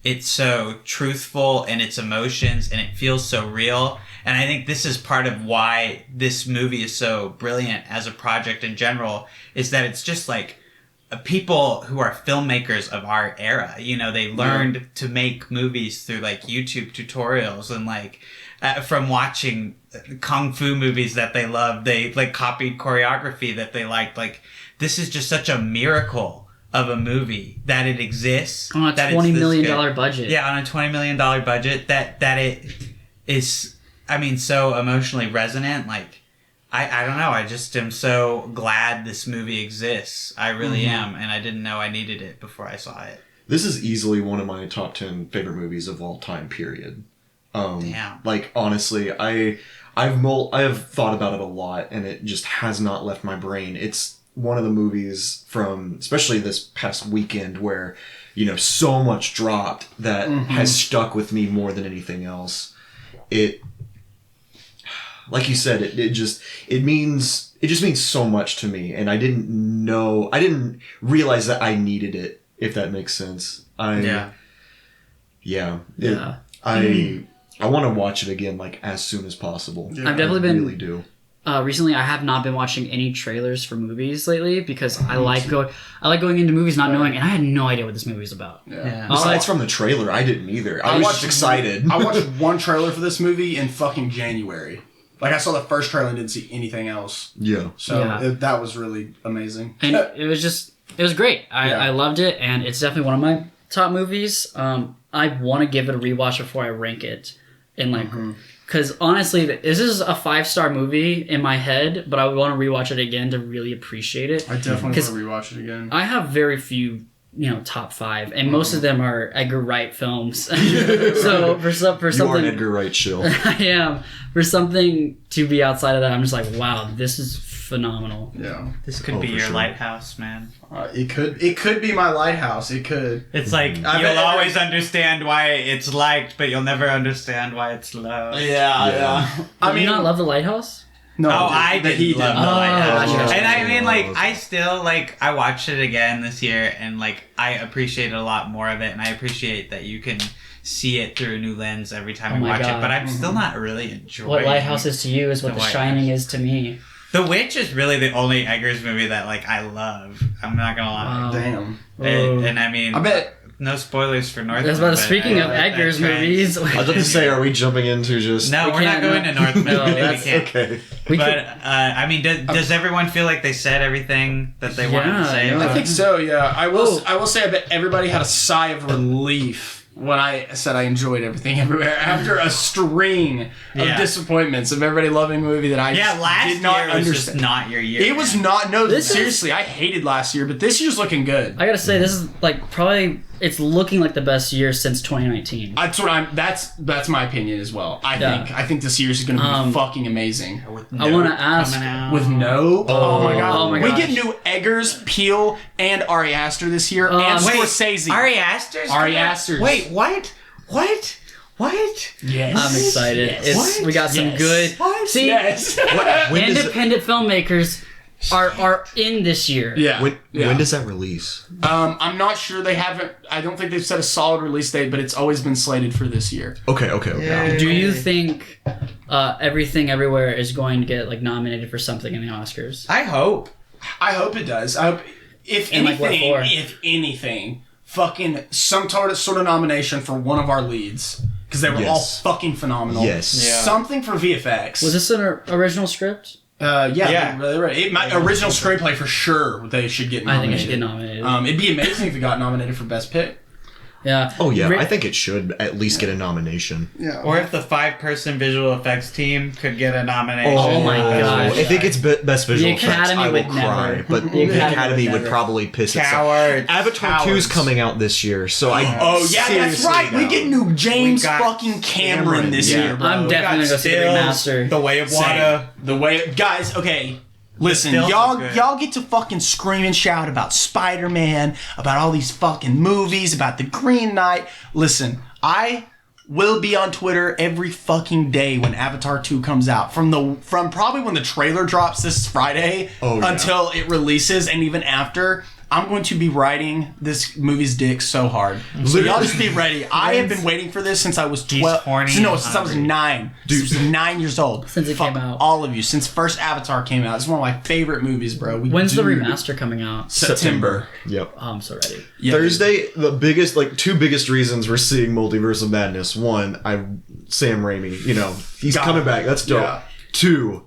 it's so truthful in its emotions, and it feels so real. And I think this is part of why this movie is so brilliant as a project in general, is that it's just people who are filmmakers of our era. You know, they learned to make movies through like YouTube tutorials and like from watching kung fu movies that they loved. They like copied choreography that they liked. Like, this is just such a miracle of a movie that it exists on a $20 million budget. Yeah, on a $20 million budget, that it is, I mean, so emotionally resonant. Like, I don't know. I just am so glad this movie exists. I really am, and I didn't know I needed it before I saw it. This is easily one of my top 10 favorite movies of all time, period. Damn. Like, honestly, I've thought about it a lot, and it just has not left my brain. It's one of the movies from, especially this past weekend, where, you know, so much dropped that has stuck with me more than anything else. It, like you said, it just means so much to me, and I didn't realize that I needed it, if that makes sense. I want to watch it again, like, as soon as possible. Yeah. I've definitely been really do. Recently, I have not been watching any trailers for movies lately because I like going into movies not knowing, and I had no idea what this movie was about. Yeah. Besides from the trailer, I didn't either. I was just excited. I watched one trailer for this movie in fucking January. Like, I saw the first trailer and didn't see anything else. Yeah. So that was really amazing. And it was great. I loved it, and it's definitely one of my top movies. I want to give it a rewatch before I rank it. And like, because honestly, this is a 5-star movie in my head, but I would want to rewatch it again to really appreciate it. I definitely want to rewatch it again. I have very few, top 5, and most of them are Edgar Wright films. So for something, you are an Edgar Wright shill. I am. For something to be outside of that, I'm just like, wow, this is phenomenal. Yeah, this could be your lighthouse, man. It could be my lighthouse. It could. It's like you'll always understand why it's liked, but you'll never understand why it's loved. Yeah. I mean, not love the lighthouse. No, I didn't love the lighthouse. Gotcha. And I mean, like, I still, like, I watched it again this year, and, like, I appreciated a lot more of it, and I appreciate that you can see it through a new lens every time you watch it, but I'm still not really enjoying what Lighthouse is to you is what The Shining is to me. The Witch is really the only Eggers movie that, like, I love. I'm not gonna lie. Damn. And I mean, I bet. No spoilers for Northman. That's about speaking of Eggers movies. I was about to say, are we jumping into just... No, we're not going to Northman. No, that's okay. But, I mean, does everyone feel like they said everything that they wanted to say? I think so, yeah. I will say I bet everybody had a sigh of relief when I said I enjoyed everything everywhere after a string of disappointments of everybody loving a movie that I did not understand. Was just not your year. It was not. No, seriously, I hated last year, but this year's looking good. I gotta say, this is like probably it's looking like the best year since 2019. That's my opinion as well. I think this year's is gonna be fucking amazing. I want to ask with No. Oh my god. Oh my we gosh. get new Eggers, Peele, and Ari Aster this year, and Scorsese. Ari Aster's? Ari Aster's. Wait, what? Yes. I'm excited. Yes. We got some good. What? See, Yes. independent filmmakers are in this year. Yeah. When does that release? I'm not sure. They haven't. I don't think they've set a solid release date, but it's always been slated for this year. Okay. Yeah. Do you think Everything Everywhere is going to get like nominated for something in the Oscars? I hope it does. I hope, if And, like, what for? anything, fucking some sort of nomination for one of our leads, because they were all fucking phenomenal. Yes. Yeah. Something for VFX. Was this an original script? Yeah. Right. My original screenplay for sure. They should get nominated. I think it should get nominated. It'd be amazing if it got nominated for Best Pick. Yeah. Oh yeah, I think it should at least get a nomination. Yeah. Or if the 5-person visual effects team could get a nomination. Oh my gosh. If it gets best visual effects, Academy I will would cry. never. But the Academy would probably piss itself. Cowards. Avatar 2 is coming out this year, so I. Oh yeah, that's seriously right. We doubt. get new James We got fucking Cameron this yeah. year, bro. I'm definitely gonna see the remaster. The Way of Water. The way, guys. Okay, listen, stills are good. y'all get to fucking scream and shout about Spider-Man, about all these fucking movies, about the Green Knight. Listen, I will be on Twitter every fucking day when Avatar 2 comes out. From probably when the trailer drops this Friday until it releases, and even after. I'm going to be riding this movie's dick so hard. So y'all just be ready. I have been waiting for this since I was 12. horny No, and since I was hungry. 9. Dude, since I was 9 years old. Since it Fuck came out. all of you. Since first Avatar came out. It's one of my favorite movies, bro. When's the remaster coming out? September. Yep. Oh, I'm so ready. Yeah, Thursday, the biggest, two biggest reasons we're seeing Multiverse of Madness. One, Sam Raimi, he's Got coming it. back. That's dope. Yeah. 2,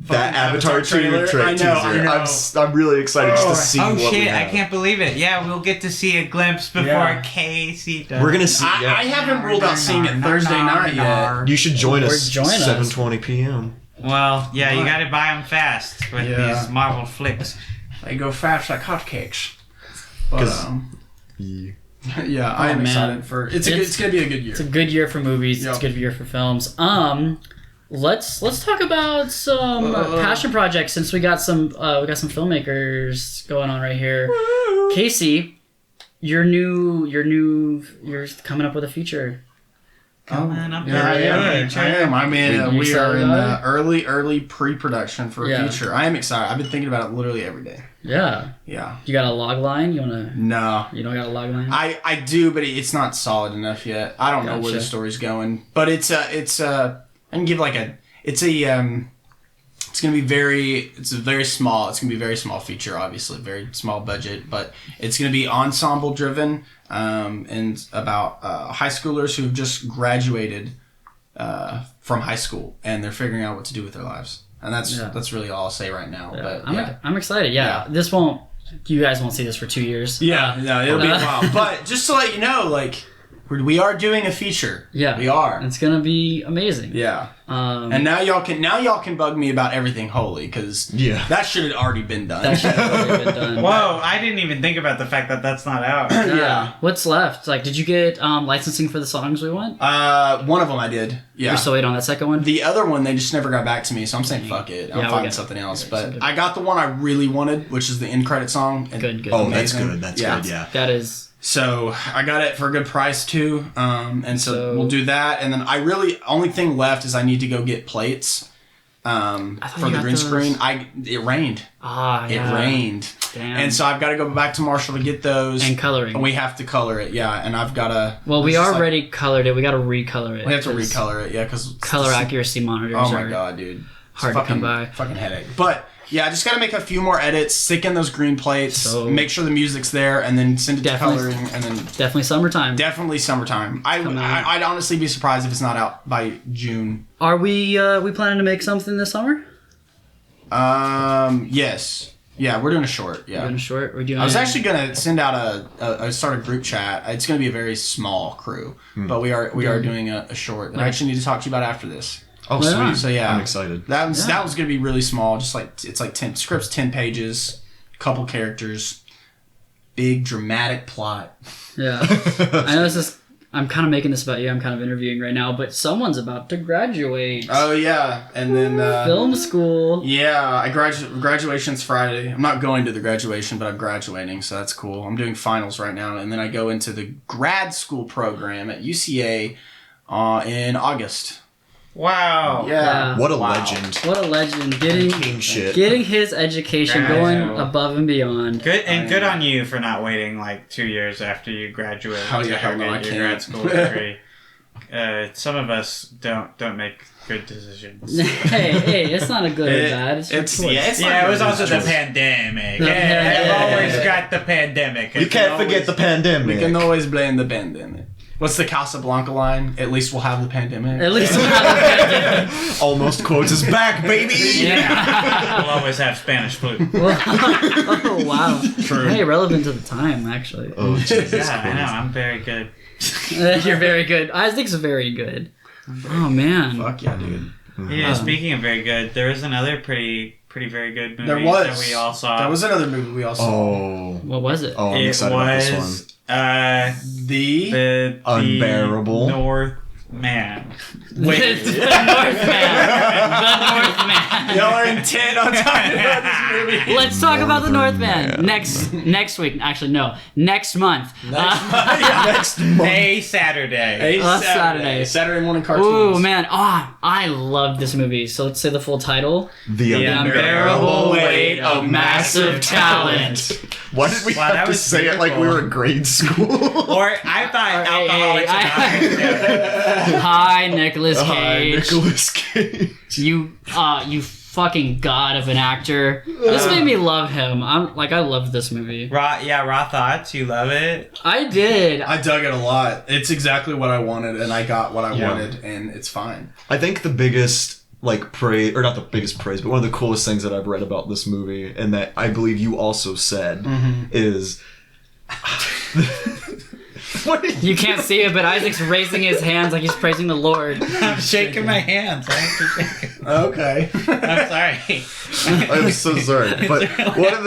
that Avatar trailer. trailer. I know. I'm really excited just to see Oh what we shit! have. I can't believe it. Yeah, we'll get to see a glimpse before Yeah. Casey does. We're gonna see. I haven't ruled out seeing it Thursday night yet. You should join Or us. join us. 7:20 p.m. Well, yeah, you got to buy them fast with Yeah. these Marvel flicks. They go fast like hotcakes. But, 'Cause- yeah, I am man. excited for it's gonna be a good year. It's a good year for movies. Yep. It's a good year for films. Let's talk about some passion projects since we got some filmmakers going on right here. Casey, you're coming up with a feature. Coming up Yeah, I am. I mean, You we are excited in about early pre-production for a Yeah. feature. I am excited. I've been thinking about it literally every day. Yeah. Yeah. You got a log line? You don't got a log line? I do, but it's not solid enough yet. I don't know where the Gotcha. story's going, but I can give it's gonna be very small. It's gonna be a very small feature, obviously, very small budget, but it's gonna be ensemble driven, and about high schoolers who have just graduated from high school and they're figuring out what to do with their lives, and that's really all I'll say right now. Yeah. But I'm excited. Yeah. You guys won't see this for 2 years. yeah, no, it'll be a while. But just to let you know, we are doing a feature. Yeah. We are. It's gonna be amazing. Yeah. And now y'all can bug me about everything holy, because that shit had already been done. That should have already been done. Whoa, I didn't even think about the fact that that's not out. Yeah. What's left? Did you get licensing for the songs we want? One of them I did. Yeah. You're still waiting on that second one? The other one, they just never got back to me, so I'm saying fuck it. I'm Yeah, finding we got- something else. yeah, But something. I got the one I really wanted, which is the end credit song. And Good. Oh, that's amazing. good. That's good. Yeah. That is... So I got it for a good price too. And so So- we'll do that. And then only thing left is I need to go get plates for you the got green those. screen. It rained. yeah. It rained. Damn. And so I've got to go back to Marshall to get those. And coloring. We have to color it, yeah. And I've got to... Well, we already colored it. We got to recolor it. We have to 'cause recolor it, yeah, because... Color accuracy monitors Oh my are god, dude. It's hard to come by. Fucking headache. But yeah, I just gotta make a few more edits, stick in those green plates, So- make sure the music's there, and then send it Definitely. to coloring, and then Definitely summertime. definitely summertime. Come out. I'd honestly be surprised if it's not out by June. Are we planning to make something this summer? Yes. Yeah, we're doing a short. Yeah. Doing a short? We're doing I was actually gonna send out start a group chat. It's gonna be a very small crew, but we are doing a short that I actually need to talk to you about after this. Oh, Yeah. sweet. So yeah, I'm excited. That one's gonna be really small. Just it's like 10 scripts, 10 pages, couple characters, big dramatic plot. Yeah. I know this is... I'm kind of making this about you. I'm kind of interviewing right now, but someone's about to graduate. Oh yeah, and then Film school. yeah, graduation's Friday. I'm not going to the graduation, but I'm graduating, so that's cool. I'm doing finals right now, and then I go into the grad school program at UCA in August. Wow. Yeah. What a Wow. legend. What a legend. Getting King shit. getting his education, Yeah, going I know. above and beyond. Good on you for not waiting 2 years after you graduate Hell to yeah, hell no, I get your grad can't. school degree. Some of us don't make good decisions. hey, it's not a good or bad. It's, it's your choice. yeah, it's Yeah, not it was good. also It's the choice. pandemic. The I've pandemic. always got the pandemic. You can't forget the pandemic. We can always blame the pandemic. What's the Casablanca line? At least we'll have the pandemic. At least we'll have the pandemic. Almost quotes is back, baby. Yeah. We'll always have Spanish flu. Oh wow. True. Hey, relevant to the time actually. Oh, Jesus Yeah, I know. Christ. I'm very good. You're very good. Isaac's very good. Oh man. Fuck yeah, dude. Yeah, speaking of very good, there was another pretty very good movie There was. that we all saw. That was another movie we all saw. Oh. What was it? Oh, I'm it excited about this one. was The the Unbearable. Man. Wait. The Northman. The Northman. Y'all are intent on talking about this movie. Let's talk about the Northman next week. Actually, no, next month. Next month. A Saturday. Saturday morning cartoons. Ooh, man. I love this movie. So let's say the full title. The Unbearable Weight of Massive Talent. Why did we Wow, have that to was say it like we were in grade school? Or I thought Alcoholics Anonymous. Hi, Nicolas Cage. Hi, Nicolas Cage. You fucking god of an actor. This made me love him. I loved this movie. Raw thoughts. You love it. I did. I dug it a lot. It's exactly what I wanted, and I got what I wanted, and it's fine. I think the biggest praise, or not the biggest praise, but one of the coolest things that I've read about this movie, and that I believe you also said, is You can't see it, but Isaac's raising his hands like he's praising the Lord. I'm shaking my hands. I have to shake it. Okay. I'm sorry. I'm so sorry, but one of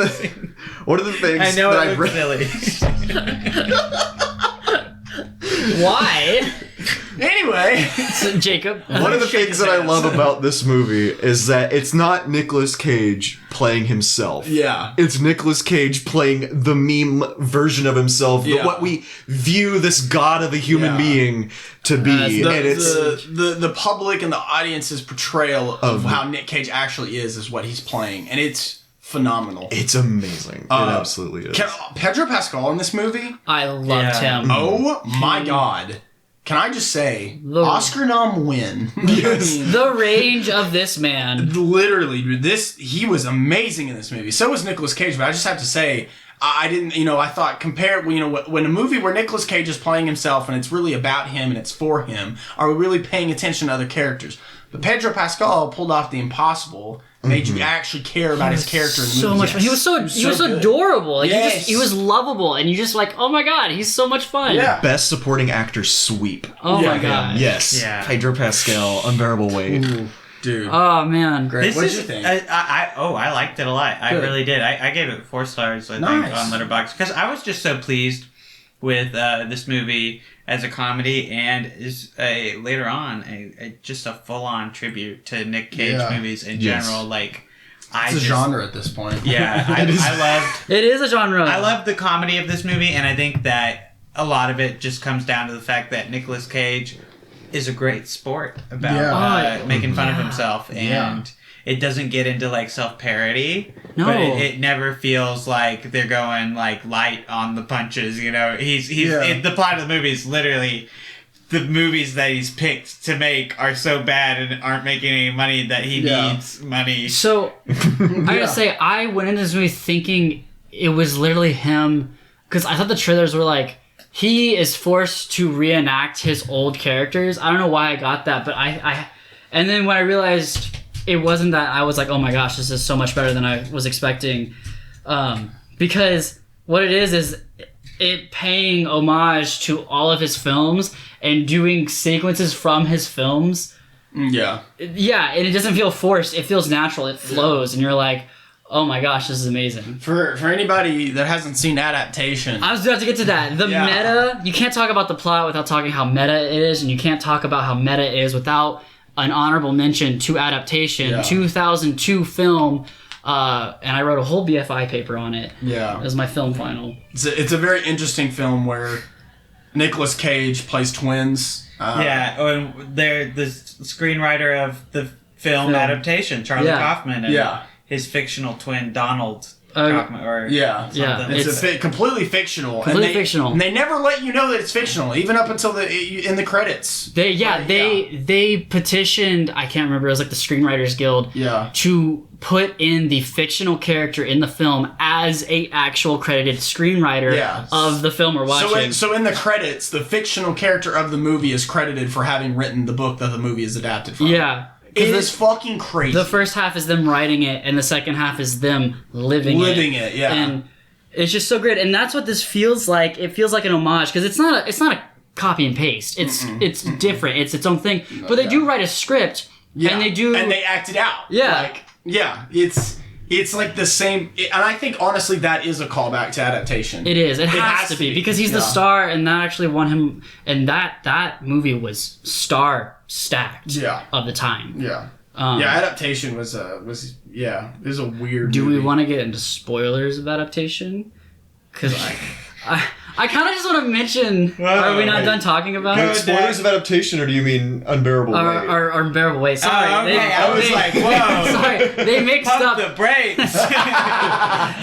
the things I know that it I've looks read. silly. Why? Anyway, So, Jacob. One of the things that I love about this movie is that it's not Nicolas Cage playing himself. yeah. It's Nicolas Cage playing the meme version of himself, Yeah. what we view this god of a human Yeah. being to be. The, and it's the public and the audience's portrayal of how Nick Cage actually is what he's playing, and it's phenomenal. it's amazing. It absolutely is. Pedro Pascal in this movie? I loved him. Oh my god. Can I just say, The- Oscar nom win. The range of this man. Literally, he was amazing in this movie. So was Nicolas Cage, but I just have to say, I didn't, I thought when a movie where Nicolas Cage is playing himself and it's really about him and it's for him, are we really paying attention to other characters? But Pedro Pascal pulled off the impossible, made you actually care about his character in the So movie. much fun. He was so good. adorable. Like Yes. he was lovable, and you just like, oh my god, he's so much fun. Yeah. Best supporting actor sweep. Oh Yeah, my god. Yes. Yeah. Pedro Pascal, Unbearable Weight. Ooh, dude. Oh man. Great. What did you is, think? I liked it a lot. I Good. really did. I gave it 4 stars, I think, Nice. on Letterboxd, because I was just so pleased with this movie as a comedy, and is later on just a full-on tribute to Nick Cage movies in Yes. general. Like, It's a genre at this point. Yeah, I loved. It is a genre. I love the comedy of this movie, and I think that a lot of it just comes down to the fact that Nicolas Cage is a great sport about making fun of himself, and it doesn't get into like self-parody, but it never feels like they're going like light on the punches. He's the plot of the movie is literally the movies that he's picked to make are so bad and aren't making any money that he needs money. So, I gotta say, I went into this movie thinking it was literally him, because I thought the trailers were like, he is forced to reenact his old characters. I don't know why I got that, but and then when I realized it wasn't that, I was like, oh my gosh, this is so much better than I was expecting. Because what it is it paying homage to all of his films and doing sequences from his films. Yeah. Yeah, and it doesn't feel forced. It feels natural. It flows, and you're like, oh my gosh, this is amazing. For anybody that hasn't seen Adaptation, I was about to get to that. The meta, you can't talk about the plot without talking how meta it is, and you can't talk about how meta it is without an honorable mention to Adaptation, 2002 film, and I wrote a whole BFI paper on it. Yeah. As my film final. It's a very interesting film where Nicolas Cage plays twins. And they're the screenwriter of the film adaptation, Charlie Kaufman, and his fictional twin Donald Kaufman, or something. It's completely fictional. Completely fictional. And they never let you know that it's fictional, even up until in the credits. They petitioned, I can't remember, it was like the Screenwriters Guild, to put in the fictional character in the film as a actual credited screenwriter of the film we're watching. So in the credits, the fictional character of the movie is credited for having written the book that the movie is adapted from. Yeah. It is fucking crazy. The first half is them writing it, and the second half is them living it. Yeah. And it's just so great. And that's what this feels like. It feels like an homage, because it's not a copy and paste. It's different. It's its own thing. But they do write a script, and they do... And they act it out. Yeah. It's... It's like the same, and I think honestly that is a callback to adaptation. It is. It has to be because he's the star, and that actually won him. And that movie was star stacked. Of the time. Yeah. Adaptation was it was a weird. Do movie. we want to get into spoilers of adaptation? Because I kind of just want to mention. Are we not done talking about it? Spoilers of adaptation, or do you mean Unbearable Weight? Or Unbearable Weight. Sorry. I was like, whoa. Sorry, they mixed Pump up. the brakes.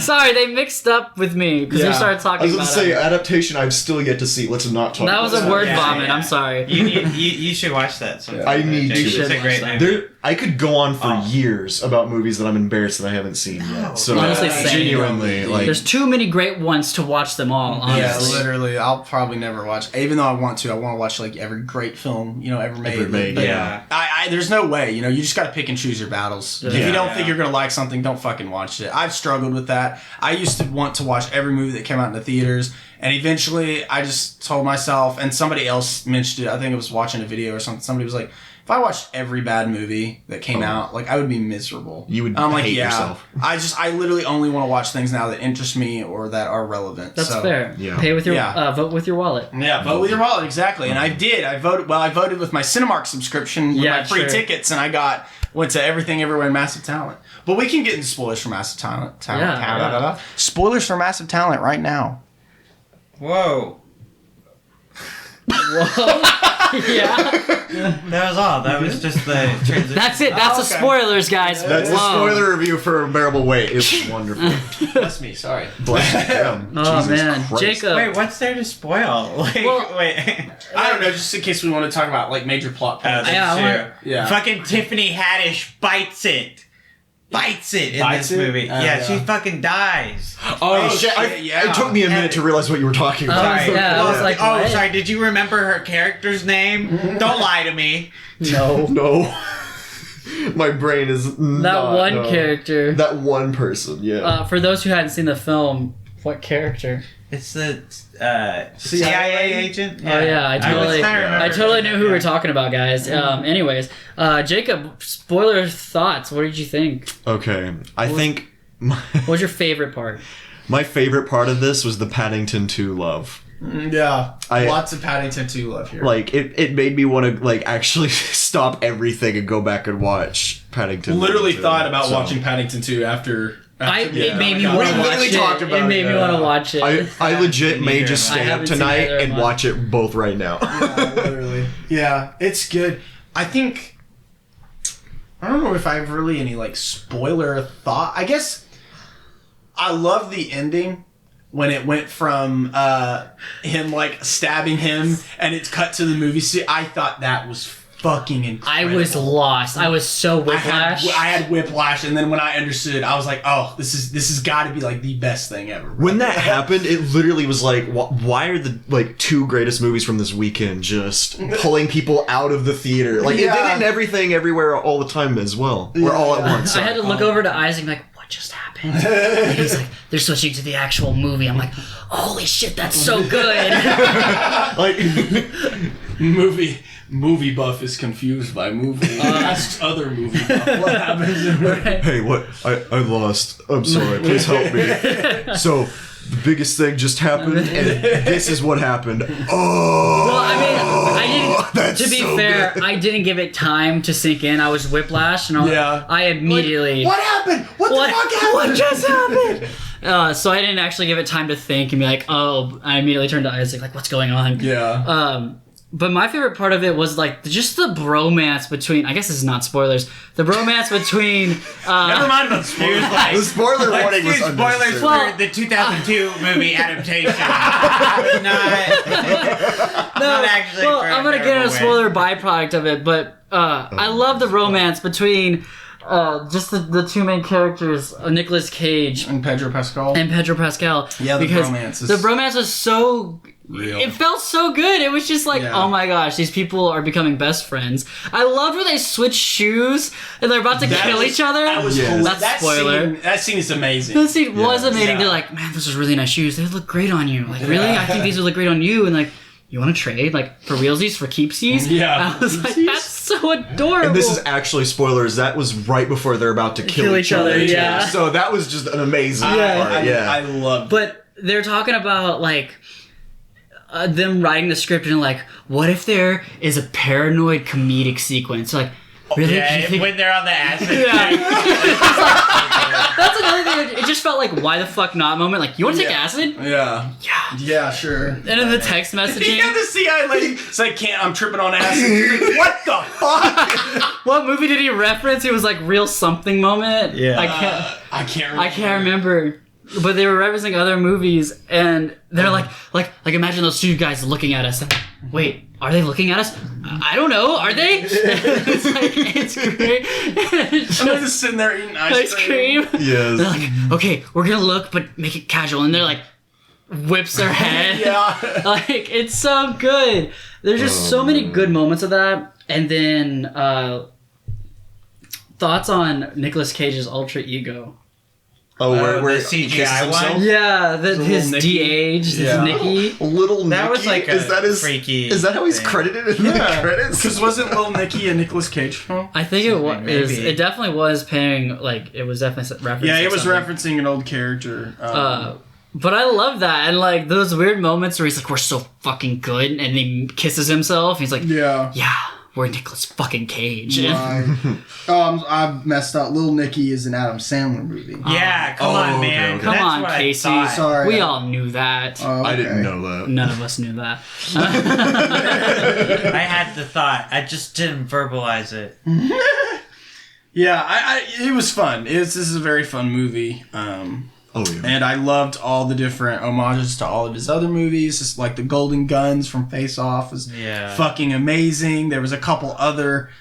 Sorry, they mixed up with me because we started I talking was about going to say, it. adaptation I've still yet to see. Let's not talk That about was a word vomit. yeah. I'm sorry. You should watch that sometime. I need to. It's a great watch movie. I could go on for years about movies that I'm embarrassed that I haven't seen yet. So Honestly, same. genuinely, like, There's too many great ones to watch them all. Honestly. Yeah, literally. I'll probably never watch. Even though I want to watch like every great film ever made. But there's no way. You just got to pick and choose your battles. If you don't think you're gonna like something, don't fucking watch it. I've struggled with that. I used to want to watch every movie that came out in the theaters, and eventually I just told myself, and somebody else mentioned it. I think it was watching a video or something. Somebody was like, if I watched every bad movie that came out, like I would be miserable. You would hate yourself. I literally only want to watch things now that interest me or that are relevant. That's fair. Yeah. Pay with your vote with your wallet. Yeah, vote with your wallet, exactly. And I did. I voted with my Cinemark subscription with my free tickets, and I went to Everything Everywhere Massive Talent. But we can get into spoilers for Massive Talent. Spoilers for Massive Talent right now. Whoa. Yeah. That was all. That was just the transition. That's it. That's the spoilers, guys. that's the spoiler review for Unbearable Weight. It was wonderful. Bless me, sorry. Bless you. Oh, Jesus man. Christ. Jacob. Wait, what's there to spoil? Wait. I don't know, just in case we want to talk about like major plot points. Yeah. Fucking Tiffany Haddish bites it in Bites this it? movie. She fucking dies. Oh, shit. It took me a minute to realize what you were talking about. Sorry. I was like, what? sorry. Did you remember her character's name? Don't lie to me. No. No. My brain is not. Character. That one person, yeah. For those who hadn't seen the film, what character? It's the CIA agent. Oh yeah, I totally knew who we were talking about, guys. Anyways, Jacob, spoiler thoughts. What did you think? Okay, I think what was your favorite part? My favorite part of this was the Paddington 2 love. Yeah, lots of Paddington 2 love here. Like it made me want to like actually stop everything and go back and watch Paddington. Literally thought about watching Paddington 2 after It made me want to watch it. It made me want to watch it. I legit may just stay up tonight and watch it both right now. Yeah, literally. Yeah, it's good. I think I don't know if I have really any like spoiler thought. I guess I love the ending when it went from him like stabbing him and it's cut to the movie scene. I thought that was fucking incredible. I was lost. I was so whiplash. I had whiplash, and then when I understood, I was like, "Oh, this has got to be like the best thing ever." Bro. When that happened, it literally was like, why are the like two greatest movies from this weekend just pulling people out of the theater? Like it did it in Everything Everywhere all the time as well, or all at once. I had to look over to Isaac like, what just happened? And he's like, they're switching to the actual movie. I'm like, holy shit, that's so good. Like movie buff is confused by movie. Asks other movie buff what happens. Hey, what? I lost. I'm sorry. Please help me. So, the biggest thing just happened, and this is what happened. Oh! Well, I mean, I didn't. That's To be so fair, good. I didn't give it time to sink in. I was whiplash, and I immediately. What happened? What the fuck happened? What just happened? So I didn't actually give it time to think and be like, oh. I immediately turned to Isaac like, what's going on? Yeah. But my favorite part of it was like just the bromance between. I guess this is not spoilers. The bromance between. Never mind about spoilers. The spoiler warning was spoilers unnecessary. for the 2002 movie adaptation. not actually. Well, for I'm gonna get into a spoiler byproduct of it, but I love the romance between just the two main characters, Nicolas Cage And Pedro Pascal. Yeah, because the bromance was so. Real. It felt so good. It was just like, oh my gosh, these people are becoming best friends. I loved where they switched shoes and they're about to kill each other. That was cool. That's spoiler. That scene is amazing. That scene was amazing. Yeah. They're like, man, those are really nice shoes. They look great on you. Like, really? I think these would look great on you. And like, you want to trade? Like, for realsies, for keepsies? Yeah. I was like, that's so adorable. And this is actually spoilers. That was right before they're about to kill each other. Yeah. So that was just an amazing part. I love. But they're talking about like them writing the script and like, what if there is a paranoid comedic sequence? Like, really? Yeah, You think- when they're on the acid. That's another thing. It just felt like, why the fuck not moment. Like, you want to take acid? Yeah. Yeah, sure. And then the text messaging. Yeah, the CIA lady said, I'm tripping on acid. She's like, what the fuck? What movie did he reference? It was like real something moment. Yeah. I can't remember. I can't remember. But they were referencing other movies, and they're like imagine those two guys looking at us. Wait, are they looking at us? I don't know. Are they? it's great. And they're just sitting there eating ice cream. Yes. They're like, okay, we're gonna look, but make it casual. And they're like, whips their head. Yeah. Like, it's so good. There's just so many good moments of that. And then thoughts on Nicolas Cage's alter ego. Oh, where the he CGI kisses himself? one? Yeah, his Nicky. de-aged, Yeah. his Nicky. Little That Nicky? was like is a that his, freaky Is that how he's thing. credited in the credits? Because wasn't Lil Nicky a Nicolas Cage film? I think it was. Maybe. It definitely was paying. Like, it was definitely referencing. Yeah, it was something. referencing an old character. But I love that, and like those weird moments where he's like, "We're so fucking good," and he kisses himself. He's like, yeah. we're Nicolas fucking Cage." Right. I messed up. Lil Nicky is an Adam Sandler movie. Yeah, come on, okay, man. okay. Come That's on, what I Casey. thought. Sorry. We all knew that. I didn't know that. None of us knew that. I had the thought. I just didn't verbalize it. Yeah, it was fun. This is a very fun movie. Oh, yeah. And I loved all the different homages to all of his other movies. Just like the Golden Guns from Face Off was fucking amazing. There was a couple other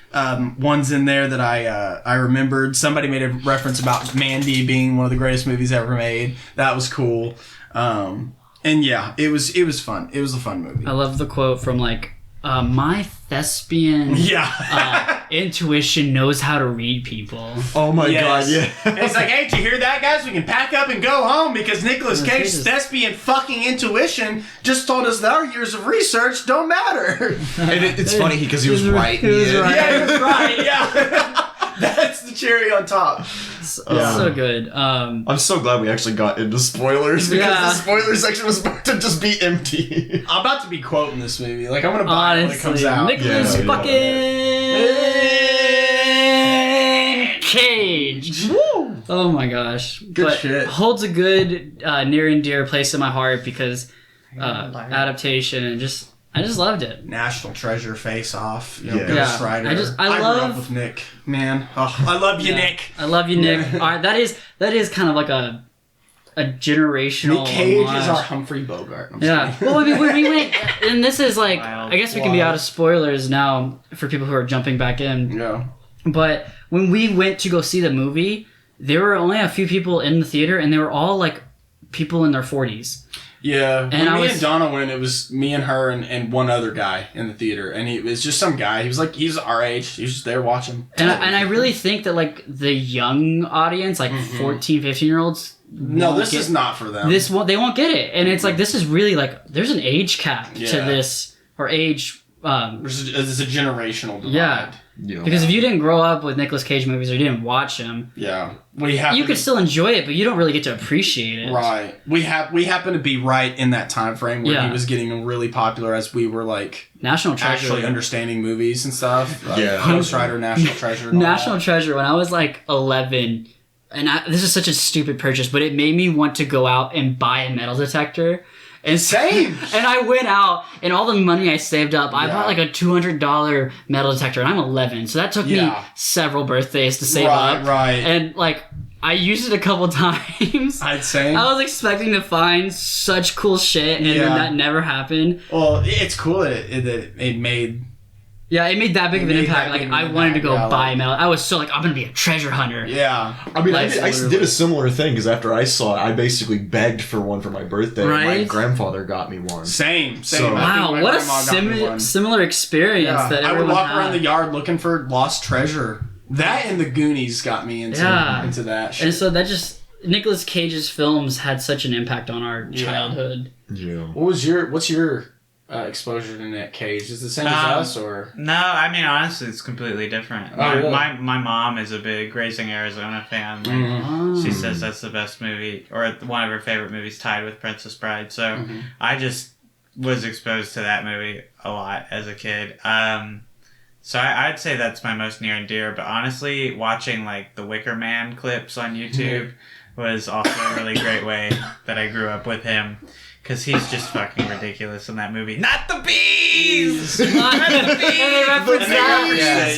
ones in there that I remembered. Somebody made a reference about Mandy being one of the greatest movies ever made. That was cool. And yeah, it was fun. It was a fun movie. I love the quote from like, my thespian intuition knows how to read people. Oh my Yes. god, yeah. And it's like, hey, did you hear that, guys? We can pack up and go home because Nicolas Cage's Jesus. thespian fucking intuition just told us that our years of research don't matter. And it's funny because he was right. He was right. Yeah, he was right. Yeah. That's the cherry on top. So good. I'm so glad we actually got into spoilers because Yeah. the spoiler section was about to just be empty. I'm about to be quoting this movie. Like, I'm going to buy it when it comes out. Nicolas Yeah. fucking Cage. Woo! Oh my gosh. Good shit. Holds a good near and dear place in my heart because adaptation and I just loved it. National Treasure Face Off. You know, Yeah. Ghost Yeah. Rider. I grew love- up with Nick, man. Oh, I love you, Yeah. Nick. I love you, Nick. All right, that is kind of like a generational Nick Cage homage. is our Humphrey Bogart. I'm Yeah. sorry. Well, I mean, when we went, and this is like, Wild, I guess we can be out of spoilers now for people who are jumping back in. Yeah. But when we went to go see the movie, there were only a few people in the theater, and they were all like people in their 40s. Yeah, when I me was- and Donna went, it was me and her and one other guy in the theater, and he was just some guy. He was like, he's our age. He was just there watching. And I really think that like the young audience, like 14, 15-year-olds, No, this is not for them. they won't get it. And it's like, this is really like, there's an age cap to Yeah. this, or age, There's a generational divide. yeah. Because if you didn't grow up with Nicolas Cage movies or you didn't watch them, Yeah. We happen you could still enjoy it, but you don't really get to appreciate it. Right. We happen to be right in that time frame where Yeah. he was getting really popular as we were like National Treasure. actually understanding movies and stuff. Like Yeah. Ghost Rider, National Treasure. And all National that. Treasure, when I was like 11, and this is such a stupid purchase, but it made me want to go out and buy a metal detector. And Same. And I went out, and all the money I saved up, I Yeah. bought like a $200 metal detector, and I'm 11, so that took me Yeah. several birthdays to save Right, up. right. And like, I used it a couple times. I'd say. I was expecting to find such cool shit, and then Yeah. that never happened. Well, it's cool that it made. Yeah, it made that big of an It made impact. that Like, big of I an wanted to impact, go yeah, buy like- metal. I was so like, I'm gonna be a treasure hunter. Yeah. I mean, Like, I did a similar thing because after I saw it, I basically begged for one for my birthday. And my Right? grandfather got me one. Same. So- I think Wow, my what a grandma got me one. similar experience Yeah. that I would everyone walk had. around the yard looking for lost treasure. That and the Goonies got me into that shit. And so that just Nicolas Cage's films had such an impact on our childhood. Yeah. What's your exposure to Nick Cage? Is it the same as us, or? No, I mean, honestly, it's completely different. Really? My mom is a big Raising Arizona fan. Like, she says that's the best movie, or one of her favorite movies, tied with Princess Bride. So I just was exposed to that movie a lot as a kid. So I'd say that's my most near and dear. But honestly, watching like the Wicker Man clips on YouTube was also a really great way that I grew up with him. Because he's just fucking ridiculous in that movie. Not the bees! Not the bees! And they reference that.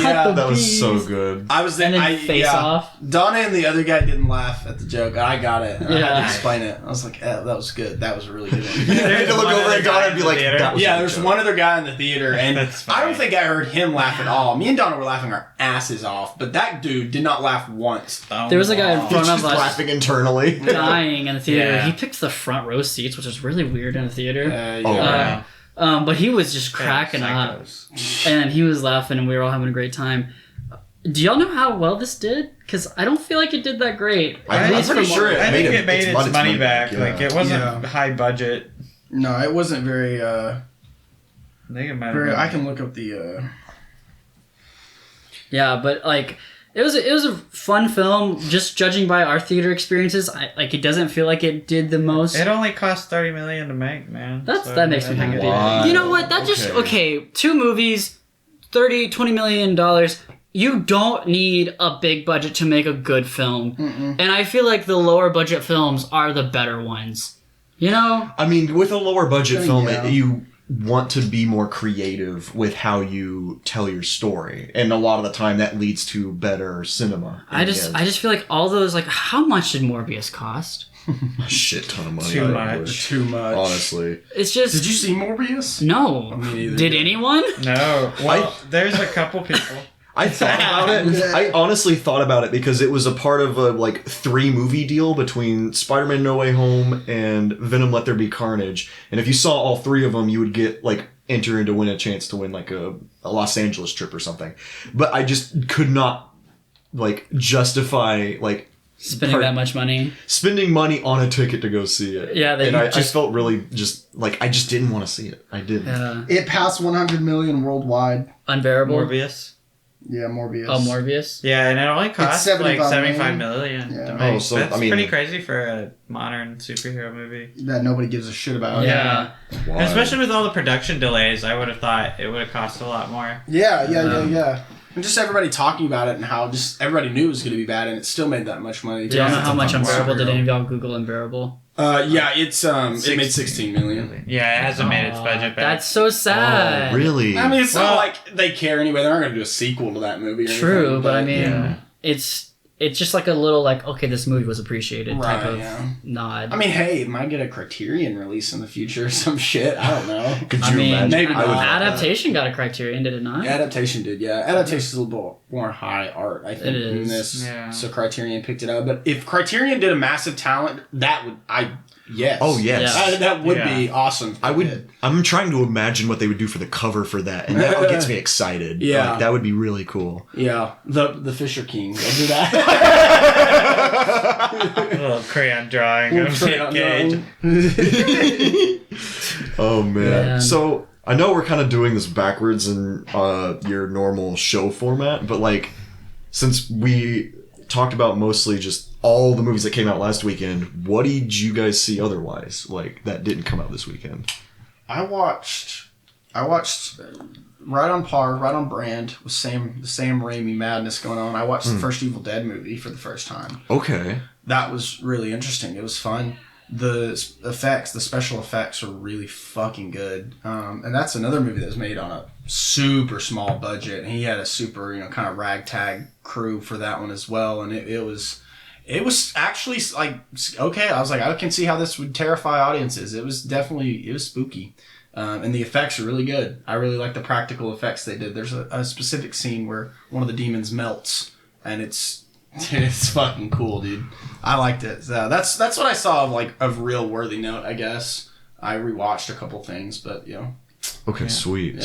Yeah, that was so good. I was there. And then Face Off. Donna and the other guy didn't laugh at the joke. I got it. I had to explain it. I was like, that was good. That was a really good one. I had to look over at Donna and be like, that was there's one other guy in the theater, and I don't think I heard him laugh at all. Me and Donna were laughing our asses off, but that dude did not laugh once. There was a guy in front of us laughing internally. dying in the theater. Yeah. He picked the front row seats, which is really weird in the theater. But he was just cracking up, and he was laughing, and we were all having a great time. Do y'all know how well this did? Because I don't feel like it did that great. I'm pretty sure I think it made its money back. Yeah. Like, it wasn't high budget. No, it wasn't very. I think it might have very. I can look up the. Yeah, but like. It was a fun film. Just judging by our theater experiences, it doesn't feel like it did the most. It only cost $30 million to make, man. That makes me happy. You know what? That just 2 movies, $20 million. You don't need a big budget to make a good film, and I feel like the lower budget films are the better ones. You know? I mean, with a lower budget film, you want to be more creative with how you tell your story, and a lot of the time that leads to better cinema. I just feel like all those, like, how much did Morbius cost? A shit ton of money. Too much. Honestly, it's just. Did you see Morbius? No. Did anyone? No. Well, there's a couple people. I thought about it. I honestly thought about it because it was a part of a 3-movie deal between Spider-Man No Way Home and Venom Let There Be Carnage. And if you saw all 3 of them, you would get enter in to win a chance to win a Los Angeles trip or something. But I just could not justify spending that much money. Spending money on a ticket to go see it. Yeah, I felt really I just didn't want to see it. I didn't. Yeah. It passed 100 million worldwide. Unbearable. Morbius. Yeah, Morbius. Oh, Morbius? Yeah, and it only cost $75 million to make. Oh, so, that's pretty crazy for a modern superhero movie. That nobody gives a shit about. Yeah. Especially with all the production delays, I would have thought it would have cost a lot more. Yeah. And just everybody talking about it and how just everybody knew it was going to be bad, and it still made that much money. Do y'all know how much Unbearable? Did any of y'all Google Unbearable? It's it made 16 million. Yeah, it hasn't made its budget back. That's so sad. Oh, really? I mean, it's not like they care anyway. They're not going to do a sequel to that movie. Or True, anything, but I mean, it's just like a little okay, this movie was appreciated type of nod. I mean, hey, it might get a Criterion release in the future or some shit. I don't know. Could you imagine? Maybe not. Adaptation got a Criterion, did it not? Adaptation did, yeah. Adaptation's a little bit more high art, I think, it is. than this. So Criterion picked it up. But if Criterion did a massive talent, that would yes. Oh yes. Yeah. That would be awesome. I'm trying to imagine what they would do for the cover for that, and that gets me excited. Yeah. That would be really cool. Yeah. The Fisher King. They'll do that. A little crayon drawing of Nick Cage. Oh man. So I know we're kind of doing this backwards in your normal show format, but since we talked about mostly just all the movies that came out last weekend, what did you guys see otherwise that didn't come out this weekend? I watched right on par, right on brand with the same Raimi madness going on. I watched the first Evil Dead movie for the first time. Okay. That was really interesting. It was fun. The special effects are really fucking good. And that's another movie that was made on a super small budget. He had a super, kind of ragtag crew for that one as well. And it was actually okay. I was like, I can see how this would terrify audiences. It was spooky. And the effects are really good. I really like the practical effects they did. There's a specific scene where one of the demons melts, and it's fucking cool, dude. I liked it. So that's what I saw of real worthy note, I guess. I rewatched a couple things, but Okay, sweet.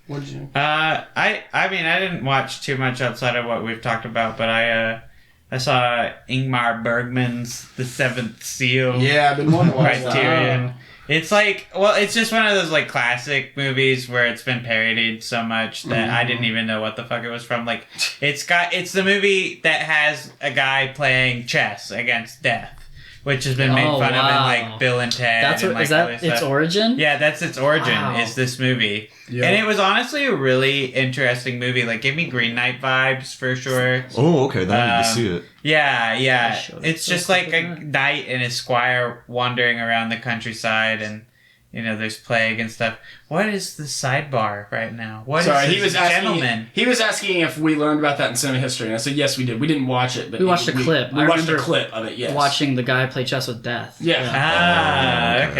What did you? I mean, I didn't watch too much outside of what we've talked about, but I saw Ingmar Bergman's The Seventh Seal. Yeah, I've been wanting to watch Criterion. It's like, well, it's just one of those like classic movies where it's been parodied so much that I didn't even know what the fuck it was from. Like, it's the movie that has a guy playing chess against death, which has been made fun of in like Bill and Ted. That's and, what, like, is that other its stuff. origin? Yeah, that's its origin. Wow. Is this movie, Yeah. and it was honestly a really interesting movie. Like, gave me Green Knight vibes for sure. Oh, okay. Then I need to see it. Yeah. showed It's it. just like a knight and his squire wandering around the countryside, and there's plague and stuff. What is the sidebar right now? What Sorry, is he this, was asking. gentleman? He was asking if we learned about that in cinema history, and I said yes, we did. We didn't watch it, but We watched a clip. We I watched a remember clip of it. Yes, Watching the guy play chess with death. Yeah.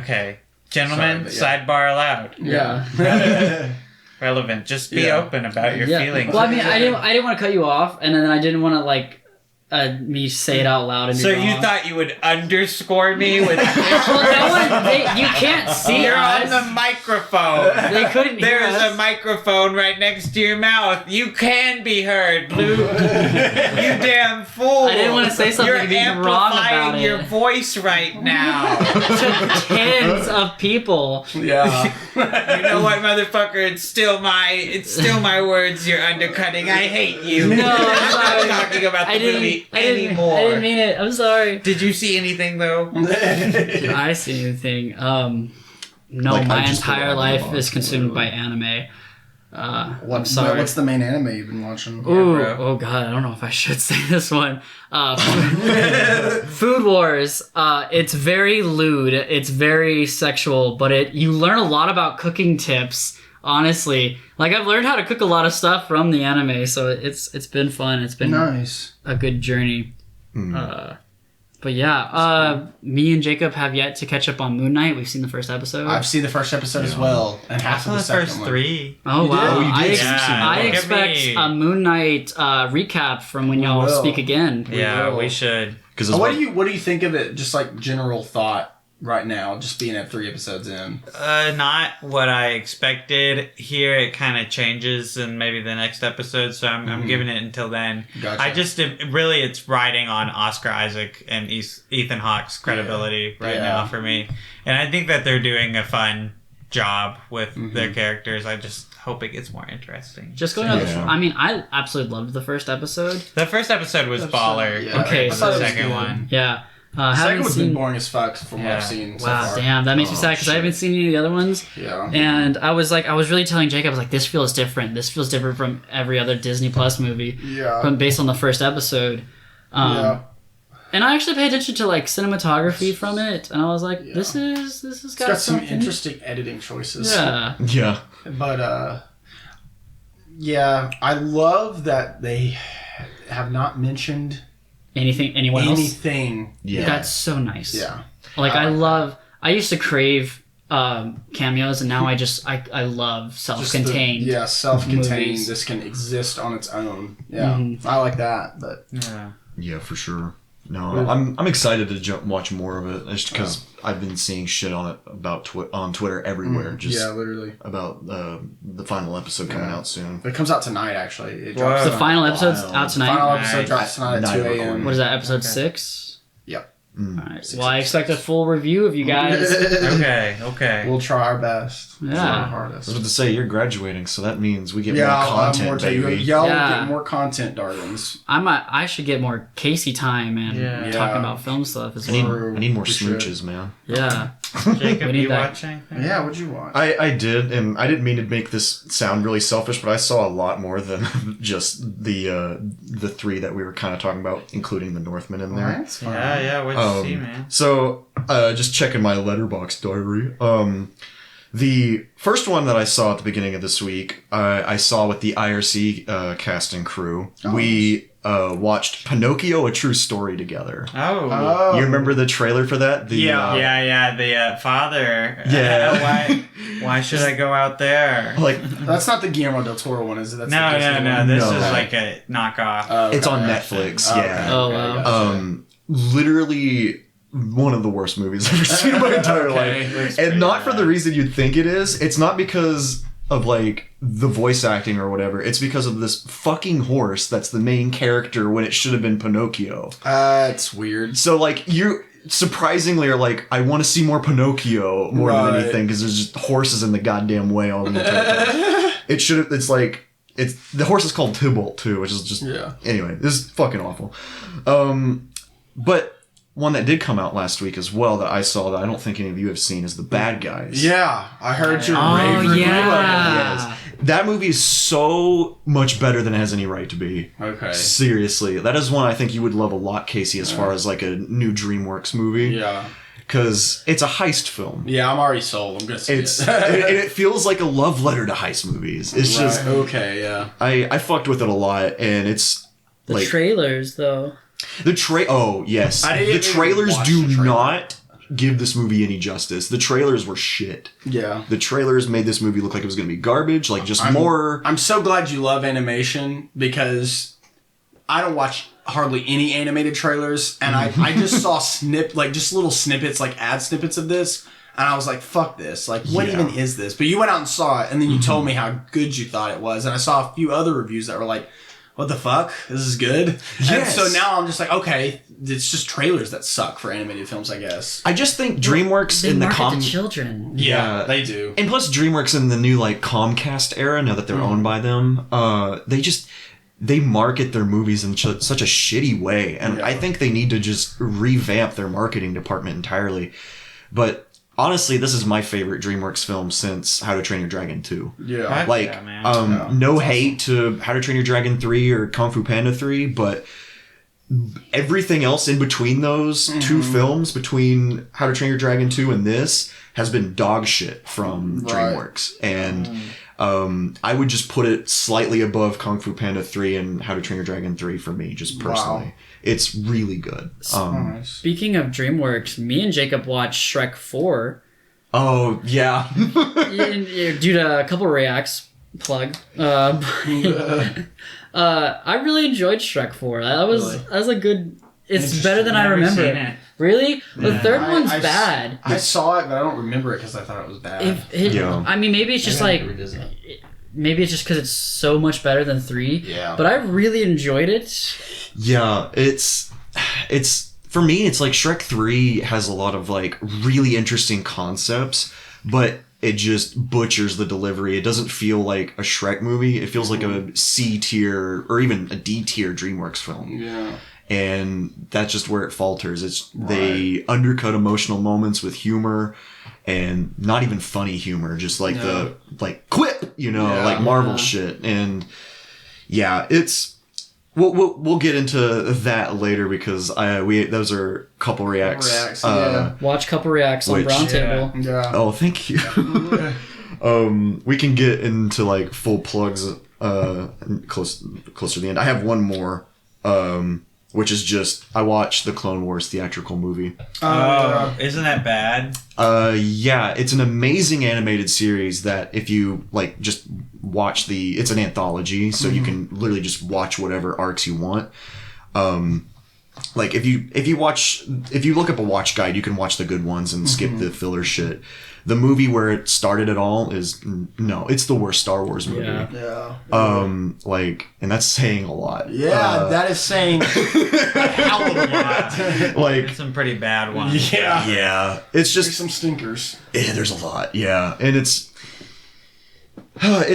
Okay. Gentlemen, Sorry, sidebar allowed. Yeah. Relevant. Just be Yeah. open about your Yeah. feelings. Well, I mean, I didn't want to cut you off, and then I didn't want to like me say it out loud. And So be you wrong. thought you would underscore me with Well, no one, you can't see You're on us. the microphone. They couldn't hear There's us. a microphone right next to your mouth. You can be heard, Blue. You damn fool. I didn't want to say something You're and be wrong about amplifying your it. voice right now. To tens of people. Yeah. You know what, motherfucker? It's still my words you're undercutting. I hate you. No, I'm I'm sorry. not talking about the movie I anymore. didn't mean it. I'm sorry. Did you see anything though? Did I see anything? No, Like, my I just entire forgot life about is it, consumed by literally. anime. I'm sorry. What's the main anime you've been watching? Ooh, bro. oh god, I don't know if I should say this one. Food Wars. It's very lewd. It's very sexual, but you learn a lot about cooking tips. Honestly, like I've learned how to cook a lot of stuff from the anime, so it's been fun. It's been Nice. a good journey. But yeah, me and Jacob have yet to catch up on Moon Knight. We've seen the first episode. I've seen the first episode as well, and I half saw of the the second first one. 3. Oh You did? wow! Oh, you did? I Look at expect me. a Moon Knight recap from when y'all will. speak again. Yeah, will. we should. Because What do you think of it? Just like general thought right now, just being at 3 episodes in. Not what I expected. Here it kind of changes in maybe the next episode, so I'm giving it until then. Gotcha. I just really it's riding on Oscar Isaac and Ethan Hawke's credibility right Yeah. now for me, and I think that they're doing a fun job with their characters. I just hope it gets more interesting. Just going on. Yeah. I mean, I absolutely loved the first episode. The first episode was baller. yeah. Okay, compared to so- the second one. Yeah, The second haven't one's been seen. boring as fuck from what Yeah. I've seen so Wow, far. damn, that makes me sad because I haven't seen any of the other ones. Yeah. And I was really telling Jacob, I was like, this feels different. This feels different from every other Disney Plus movie. Yeah. From based on the first episode. Yeah. And I actually paid attention to like cinematography from it, and I was like, this has It's got got some something. interesting editing choices. Yeah. Yeah. But yeah, I love that they have not mentioned Anyone else? anything. Yeah. That's so nice. Yeah. Like I used to crave cameos, and now I love Just self-contained. self-contained. movies. This can exist on its own. Yeah. Mhm. I like that, but Yeah. Yeah, for sure. No, I'm excited to watch more of it, just because I've been seeing shit on it about on Twitter everywhere, just yeah, literally. about the final episode coming out soon. It comes out tonight, actually. It Wow. drops The tonight. final episode's Wild. out tonight. Final episode Nice. drops tonight at Night 2 recording. a.m. What is that? Episode 6. Yep. Alright. Well, I expect a full review of you guys. Okay. We'll try our best. We'll try Yeah. our I was hardest. about to say you're graduating, so that means we get Yeah, more I'll have content, more baby. Y'all Yeah. will get more content, darlings. I should get more Casey time and Yeah. talking Yeah. about film stuff as I need, well. I need more We should. smooches, man. Yeah. Jacob, We need you that. watching? Yeah, what'd you watch? I did, and I didn't mean to make this sound really selfish, but I saw a lot more than just the 3 that we were kind of talking about, including the Northman in there. That's fine. Yeah. What'd you see, man? So, just checking my letterbox diary. The first one that I saw at the beginning of this week, I saw with the IRC cast and crew. We watched Pinocchio: A True Story together. Oh. You remember the trailer for that? The, Yeah. The father. Yeah. Why should I go out there? Like, That's not the Guillermo del Toro one, is it? That's No. the Disney one? This No. is like a knockoff. Okay, it's on gotcha. Netflix, Okay, yeah. Oh, okay, wow. gotcha. Literally one of the worst movies I've ever seen in my entire Okay, life. that's And pretty not for bad. the reason you'd think it is. It's not because of like the voice acting or whatever. It's because of this fucking horse that's the main character when it should have been Pinocchio. It's weird. So like surprisingly are like, I want to see more Pinocchio more than Right. anything because there's just horses in the goddamn way all the time. It's like, the horse is called Tybalt too, which is just, anyway, this is fucking awful. But one that did come out last week as well that I saw that I don't think any of you have seen is The Bad Guys. Yeah, I heard your Oh, rave review. yeah. That movie is so much better than it has any right to be. Okay. Seriously. That is one I think you would love a lot, Casey, as far as like a new DreamWorks movie. Yeah. Because it's a heist film. Yeah, I'm already sold. I'm gonna see And it. it feels like a love letter to heist movies. It's Right, just... okay, yeah. I fucked with it a lot, and it's... The like trailers, though. Oh, yes. I didn't The even trailers watch do the trailer. not give this movie any justice. The trailers were shit. Yeah. The trailers made this movie look like it was going to be garbage, like just more... I'm so glad you love animation because I don't watch hardly any animated trailers, and I just saw just little snippets, like ad snippets of this, and I was like, fuck this. Like, what Yeah. even is this? But you went out and saw it, and then you told me how good you thought it was, and I saw a few other reviews that were like, what the fuck? This is good? Yes. And so now I'm just like, okay, it's just trailers that suck for animated films, I guess. I just think DreamWorks They in the market to children. Yeah. they do. And plus DreamWorks in the new like Comcast era, now that they're owned by them, they market their movies in such a shitty way, and I think they need to just revamp their marketing department entirely. But honestly, this is my favorite DreamWorks film since How to Train Your Dragon 2. Yeah. Heck Like, yeah, man. no hate to How to Train Your Dragon 3 or Kung Fu Panda 3, but everything else in between those two films, between How to Train Your Dragon 2 and this, has been dog shit from DreamWorks. And I would just put it slightly above Kung Fu Panda 3 and How to Train Your Dragon 3 for me, just personally. Wow. It's really good. Nice. Speaking of DreamWorks, me and Jacob watched Shrek 4 Oh, yeah. due to a couple reacts. Plug. I really enjoyed Shrek 4. That was a good... It's better than I Never remember. seen it. Really? The third one's I- bad. I saw it, but I don't remember it because I thought it was bad. Yeah. I mean, maybe it's just like... Maybe it's just because it's so much better than 3. Yeah. But I really enjoyed it. Yeah, it's for me, it's like Shrek 3 has a lot of like really interesting concepts, but it just butchers the delivery. It doesn't feel like a Shrek movie. It feels like a C tier or even a D tier DreamWorks film. Yeah. And that's just where it falters. They undercut emotional moments with humor, and not even funny humor, just like the like quip, like Marvel shit. And yeah, it's we'll get into that later because those are couple reacts. Watch Couple Reacts on Which- Browntable. Yeah. Oh, thank you. We can get into like full plugs closer to the end. I have one more, which is just I watched the Clone Wars theatrical movie. Isn't that bad? Yeah, it's an amazing animated series that if you like just watch it's an anthology, so you can literally just watch whatever arcs you want. Like if you look up a watch guide, you can watch the good ones and skip the filler shit. The movie where it started it all it's the worst Star Wars movie. Yeah. Yeah. And that's saying a lot. Yeah, that is saying a hell of a lot. Like, There's some pretty bad ones. yeah, it's There's just some stinkers. there's a lot. Yeah, and it's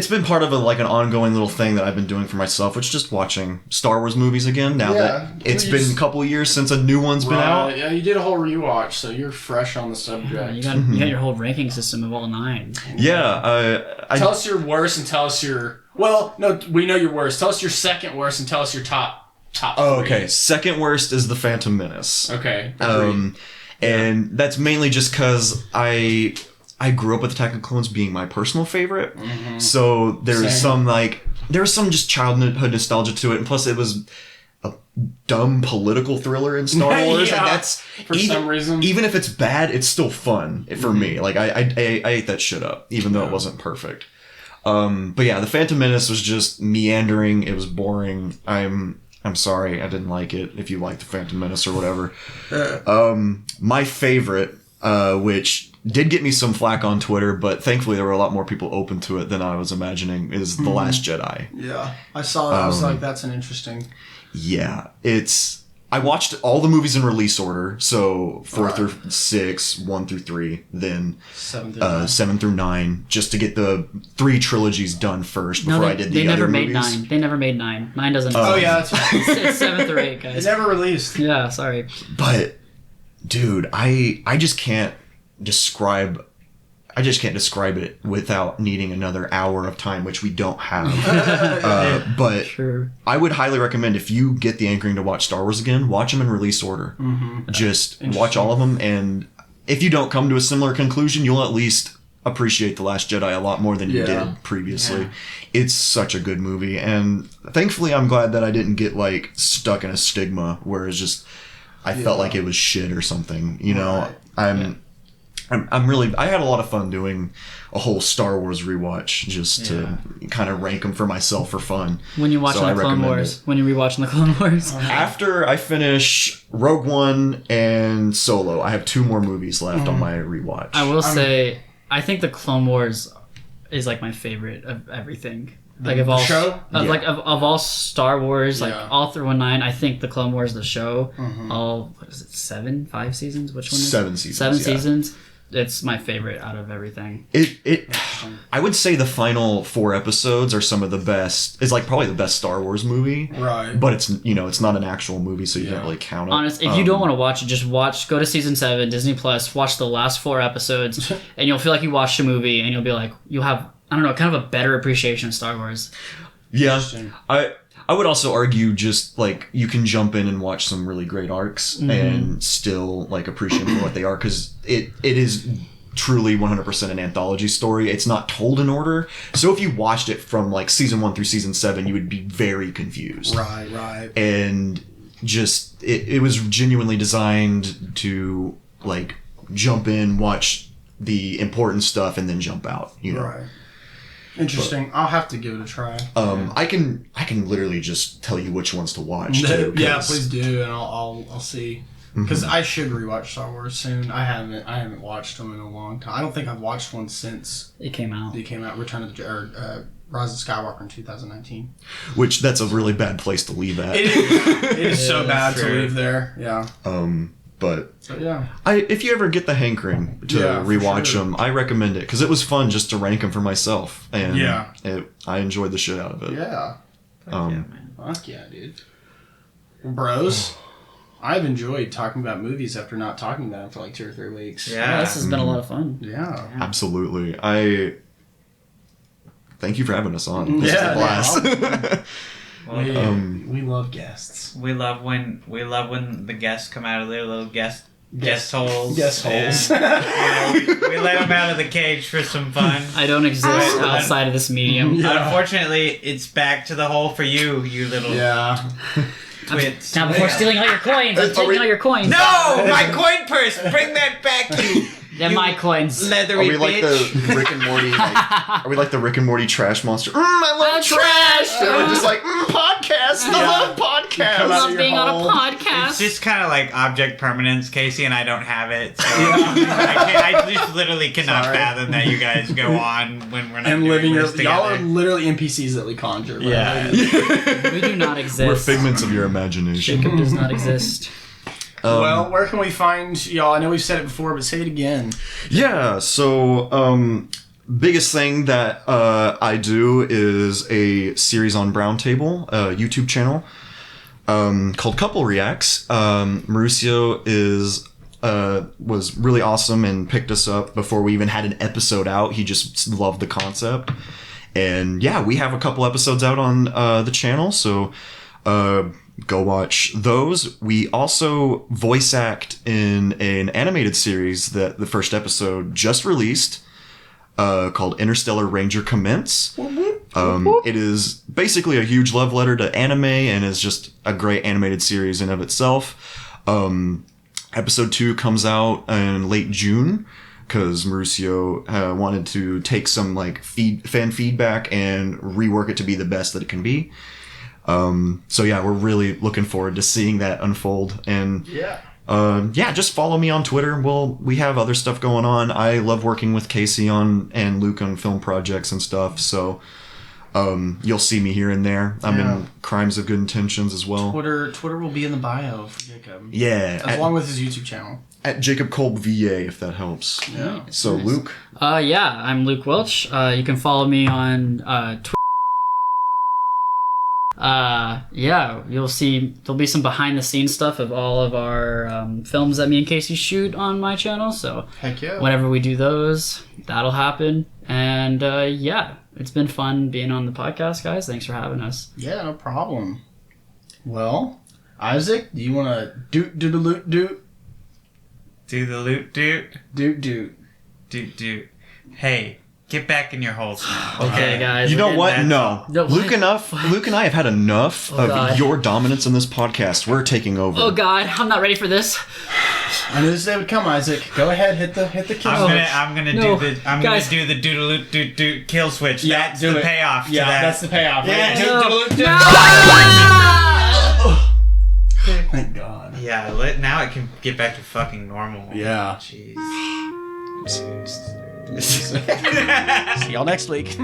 been part of an ongoing little thing that I've been doing for myself, which is just watching Star Wars movies again. Now that it's been a couple of years since a new one's been out. Yeah, you did a whole rewatch, so you're fresh on the subject. You got your whole ranking system of all 9. Yeah, Tell us your worst and tell us your... Well, no, we know your worst. Tell us your second worst and tell us your top 3. Oh, okay. Second worst is The Phantom Menace. Okay. And that's mainly just because I grew up with Attack of the Clones being my personal favorite. So there was some just childhood nostalgia to it, and plus it was a dumb political thriller in Star Wars, Yeah, and that's for some reason. even if it's bad, it's still fun for me. Like I ate that shit up, even though it wasn't perfect. But yeah, The Phantom Menace was just meandering. It was boring. I'm sorry, I didn't like it. If you like The Phantom Menace or whatever, my favorite, which did get me some flack on Twitter, but thankfully there were a lot more people open to it than I was imagining, is The Last Jedi. Yeah. I saw that. I was like, that's an interesting... Yeah, it's I watched all the movies in release order, so 4 through 6, 1 through 3, then 7 through 9, just to get the 3 trilogies done first before I did the other movies. They never made 9. 9 doesn't. Oh yeah, that's right. It's 7 through 8, guys. It's never released. Yeah, sorry. But, dude, I just can't describe it without needing another hour of time, which we don't have. But Sure. I would highly recommend, if you get the anchoring to watch Star Wars again, watch them in release order. Just watch all of them, and if you don't come to a similar conclusion, you'll at least appreciate The Last Jedi a lot more than you did previously. Yeah. It's such a good movie, and thankfully I'm glad that I didn't get like stuck in a stigma where it's just I felt like it was shit or something. You know, I had a lot of fun doing a whole Star Wars rewatch just to kind of rank them for myself for fun. When you're watching the Clone Wars, when you're rewatching the Clone Wars. After I finish Rogue One and Solo, I have 2 more movies left on my rewatch. I will say, I think the Clone Wars is like my favorite of everything. Like of all show? Of all Star Wars, like all through 9, I think the Clone Wars, the show, all what is it, 5 seasons? Which one? 7 seasons. 7 seasons. It's my favorite out of everything. I would say the final 4 episodes are some of the best. It's like probably the best Star Wars movie. Right. But it's not an actual movie, so you can't really count it. Honest, if you don't want to watch it, just go to season 7, Disney Plus, watch the last 4 episodes, and you'll feel like you watched a movie, and you'll be like, you'll have, I don't know, kind of a better appreciation of Star Wars. Yeah. I would also argue just like you can jump in and watch some really great arcs and still like appreciate them for what they are, because it is truly 100% an anthology story. It's not told in order, so if you watched it from like season 1 through season 7, you would be very confused. Right. And just it was genuinely designed to like jump in, watch the important stuff, and then jump out. You know. Right. Interesting. But I'll have to give it a try. I can literally just tell you which ones to watch. Too, yeah, please do, and I'll see. Because I should rewatch Star Wars soon. I haven't watched them in a long time. I don't think I've watched one since it came out. Return of the Rise of Skywalker in 2019. Which that's a really bad place to leave at. It is so bad to leave there. Yeah. But yeah, if you ever get the hankering to rewatch them, I recommend it, because it was fun just to rank them for myself, and I enjoyed the shit out of it. Yeah. Man. Fuck yeah, dude. Bros, I've enjoyed talking about movies after not talking about them for like 2 or 3 weeks. Yeah, this has been a lot of fun. Yeah. Absolutely. Thank you for having us on. This is a blast. We love guests. We love when the guests come out of their little guest holes. Guest holes. We let them out of the cage for some fun. I don't exist outside of this medium. Yeah. Unfortunately, it's back to the hole for you little twits. Now, before stealing all your coins, I'm taking all your coins. No! My coin purse! Bring that back, you! They're my coins. Leathery Are we like the Rick and Morty? Are we like the Rick and Morty trash monster? I love trash. And we're just like podcasts. I love podcasts. I love being on a podcast. It's just kind of like object permanence, Casey, and I don't have it. So I just literally cannot fathom that you guys go on when we're not doing this together. Y'all are literally NPCs that we conjure. Yeah. We do not exist. We're figments of your imagination. Jacob does not exist. Well, where can we find y'all? I know we've said it before, but say it again. Yeah, so biggest thing that I do is a series on Browntable, a YouTube channel called CoupleReacts. Mauricio was really awesome and picked us up before we even had an episode out. He just loved the concept. And yeah, we have a couple episodes out on the channel, so go watch those. We also voice act in an animated series that the first episode just released called Interstellar Ranger Commence. It is basically a huge love letter to anime and is just a great animated series in of itself. Episode 2 comes out in late June because Mauricio wanted to take some like fan feedback and rework it to be the best that it can be. So yeah, we're really looking forward to seeing that unfold. And just follow me on Twitter. We have other stuff going on. I love working with Casey and Luke on film projects and stuff. So You'll see me here and there. I'm in Crimes of Good Intentions as well. Twitter will be in the bio for Jacob. Yeah. Along with his YouTube channel. At Jacob Kolb VA, if that helps. Yeah. So, Nice. Luke? I'm Luke Welch. You can follow me on Twitter. You'll see there'll be some behind the scenes stuff of all of our films that me and Casey shoot on my channel. So Heck yeah. whenever we do those, that'll happen. And it's been fun being on the podcast, guys. Thanks for having us. Yeah, no problem. Well, Isaac, do you want to do the loot do? Do the loot doot. Do. Hey, get back in your holes now. Okay, guys. You know what? that's No. No, Luke and I have had enough of God. your dominance in this podcast. We're taking over. Oh God, I'm not ready for this. I knew this day would come, Isaac. Go ahead, hit the kill switch. I'm gonna No, do guys. the doodaloot doot kill switch. Yeah, That's do the it. payoff to Yeah, that. that's the payoff. Yeah, Thank God. Yeah, now it can get back to fucking normal. Yeah. Jeez. See y'all next week.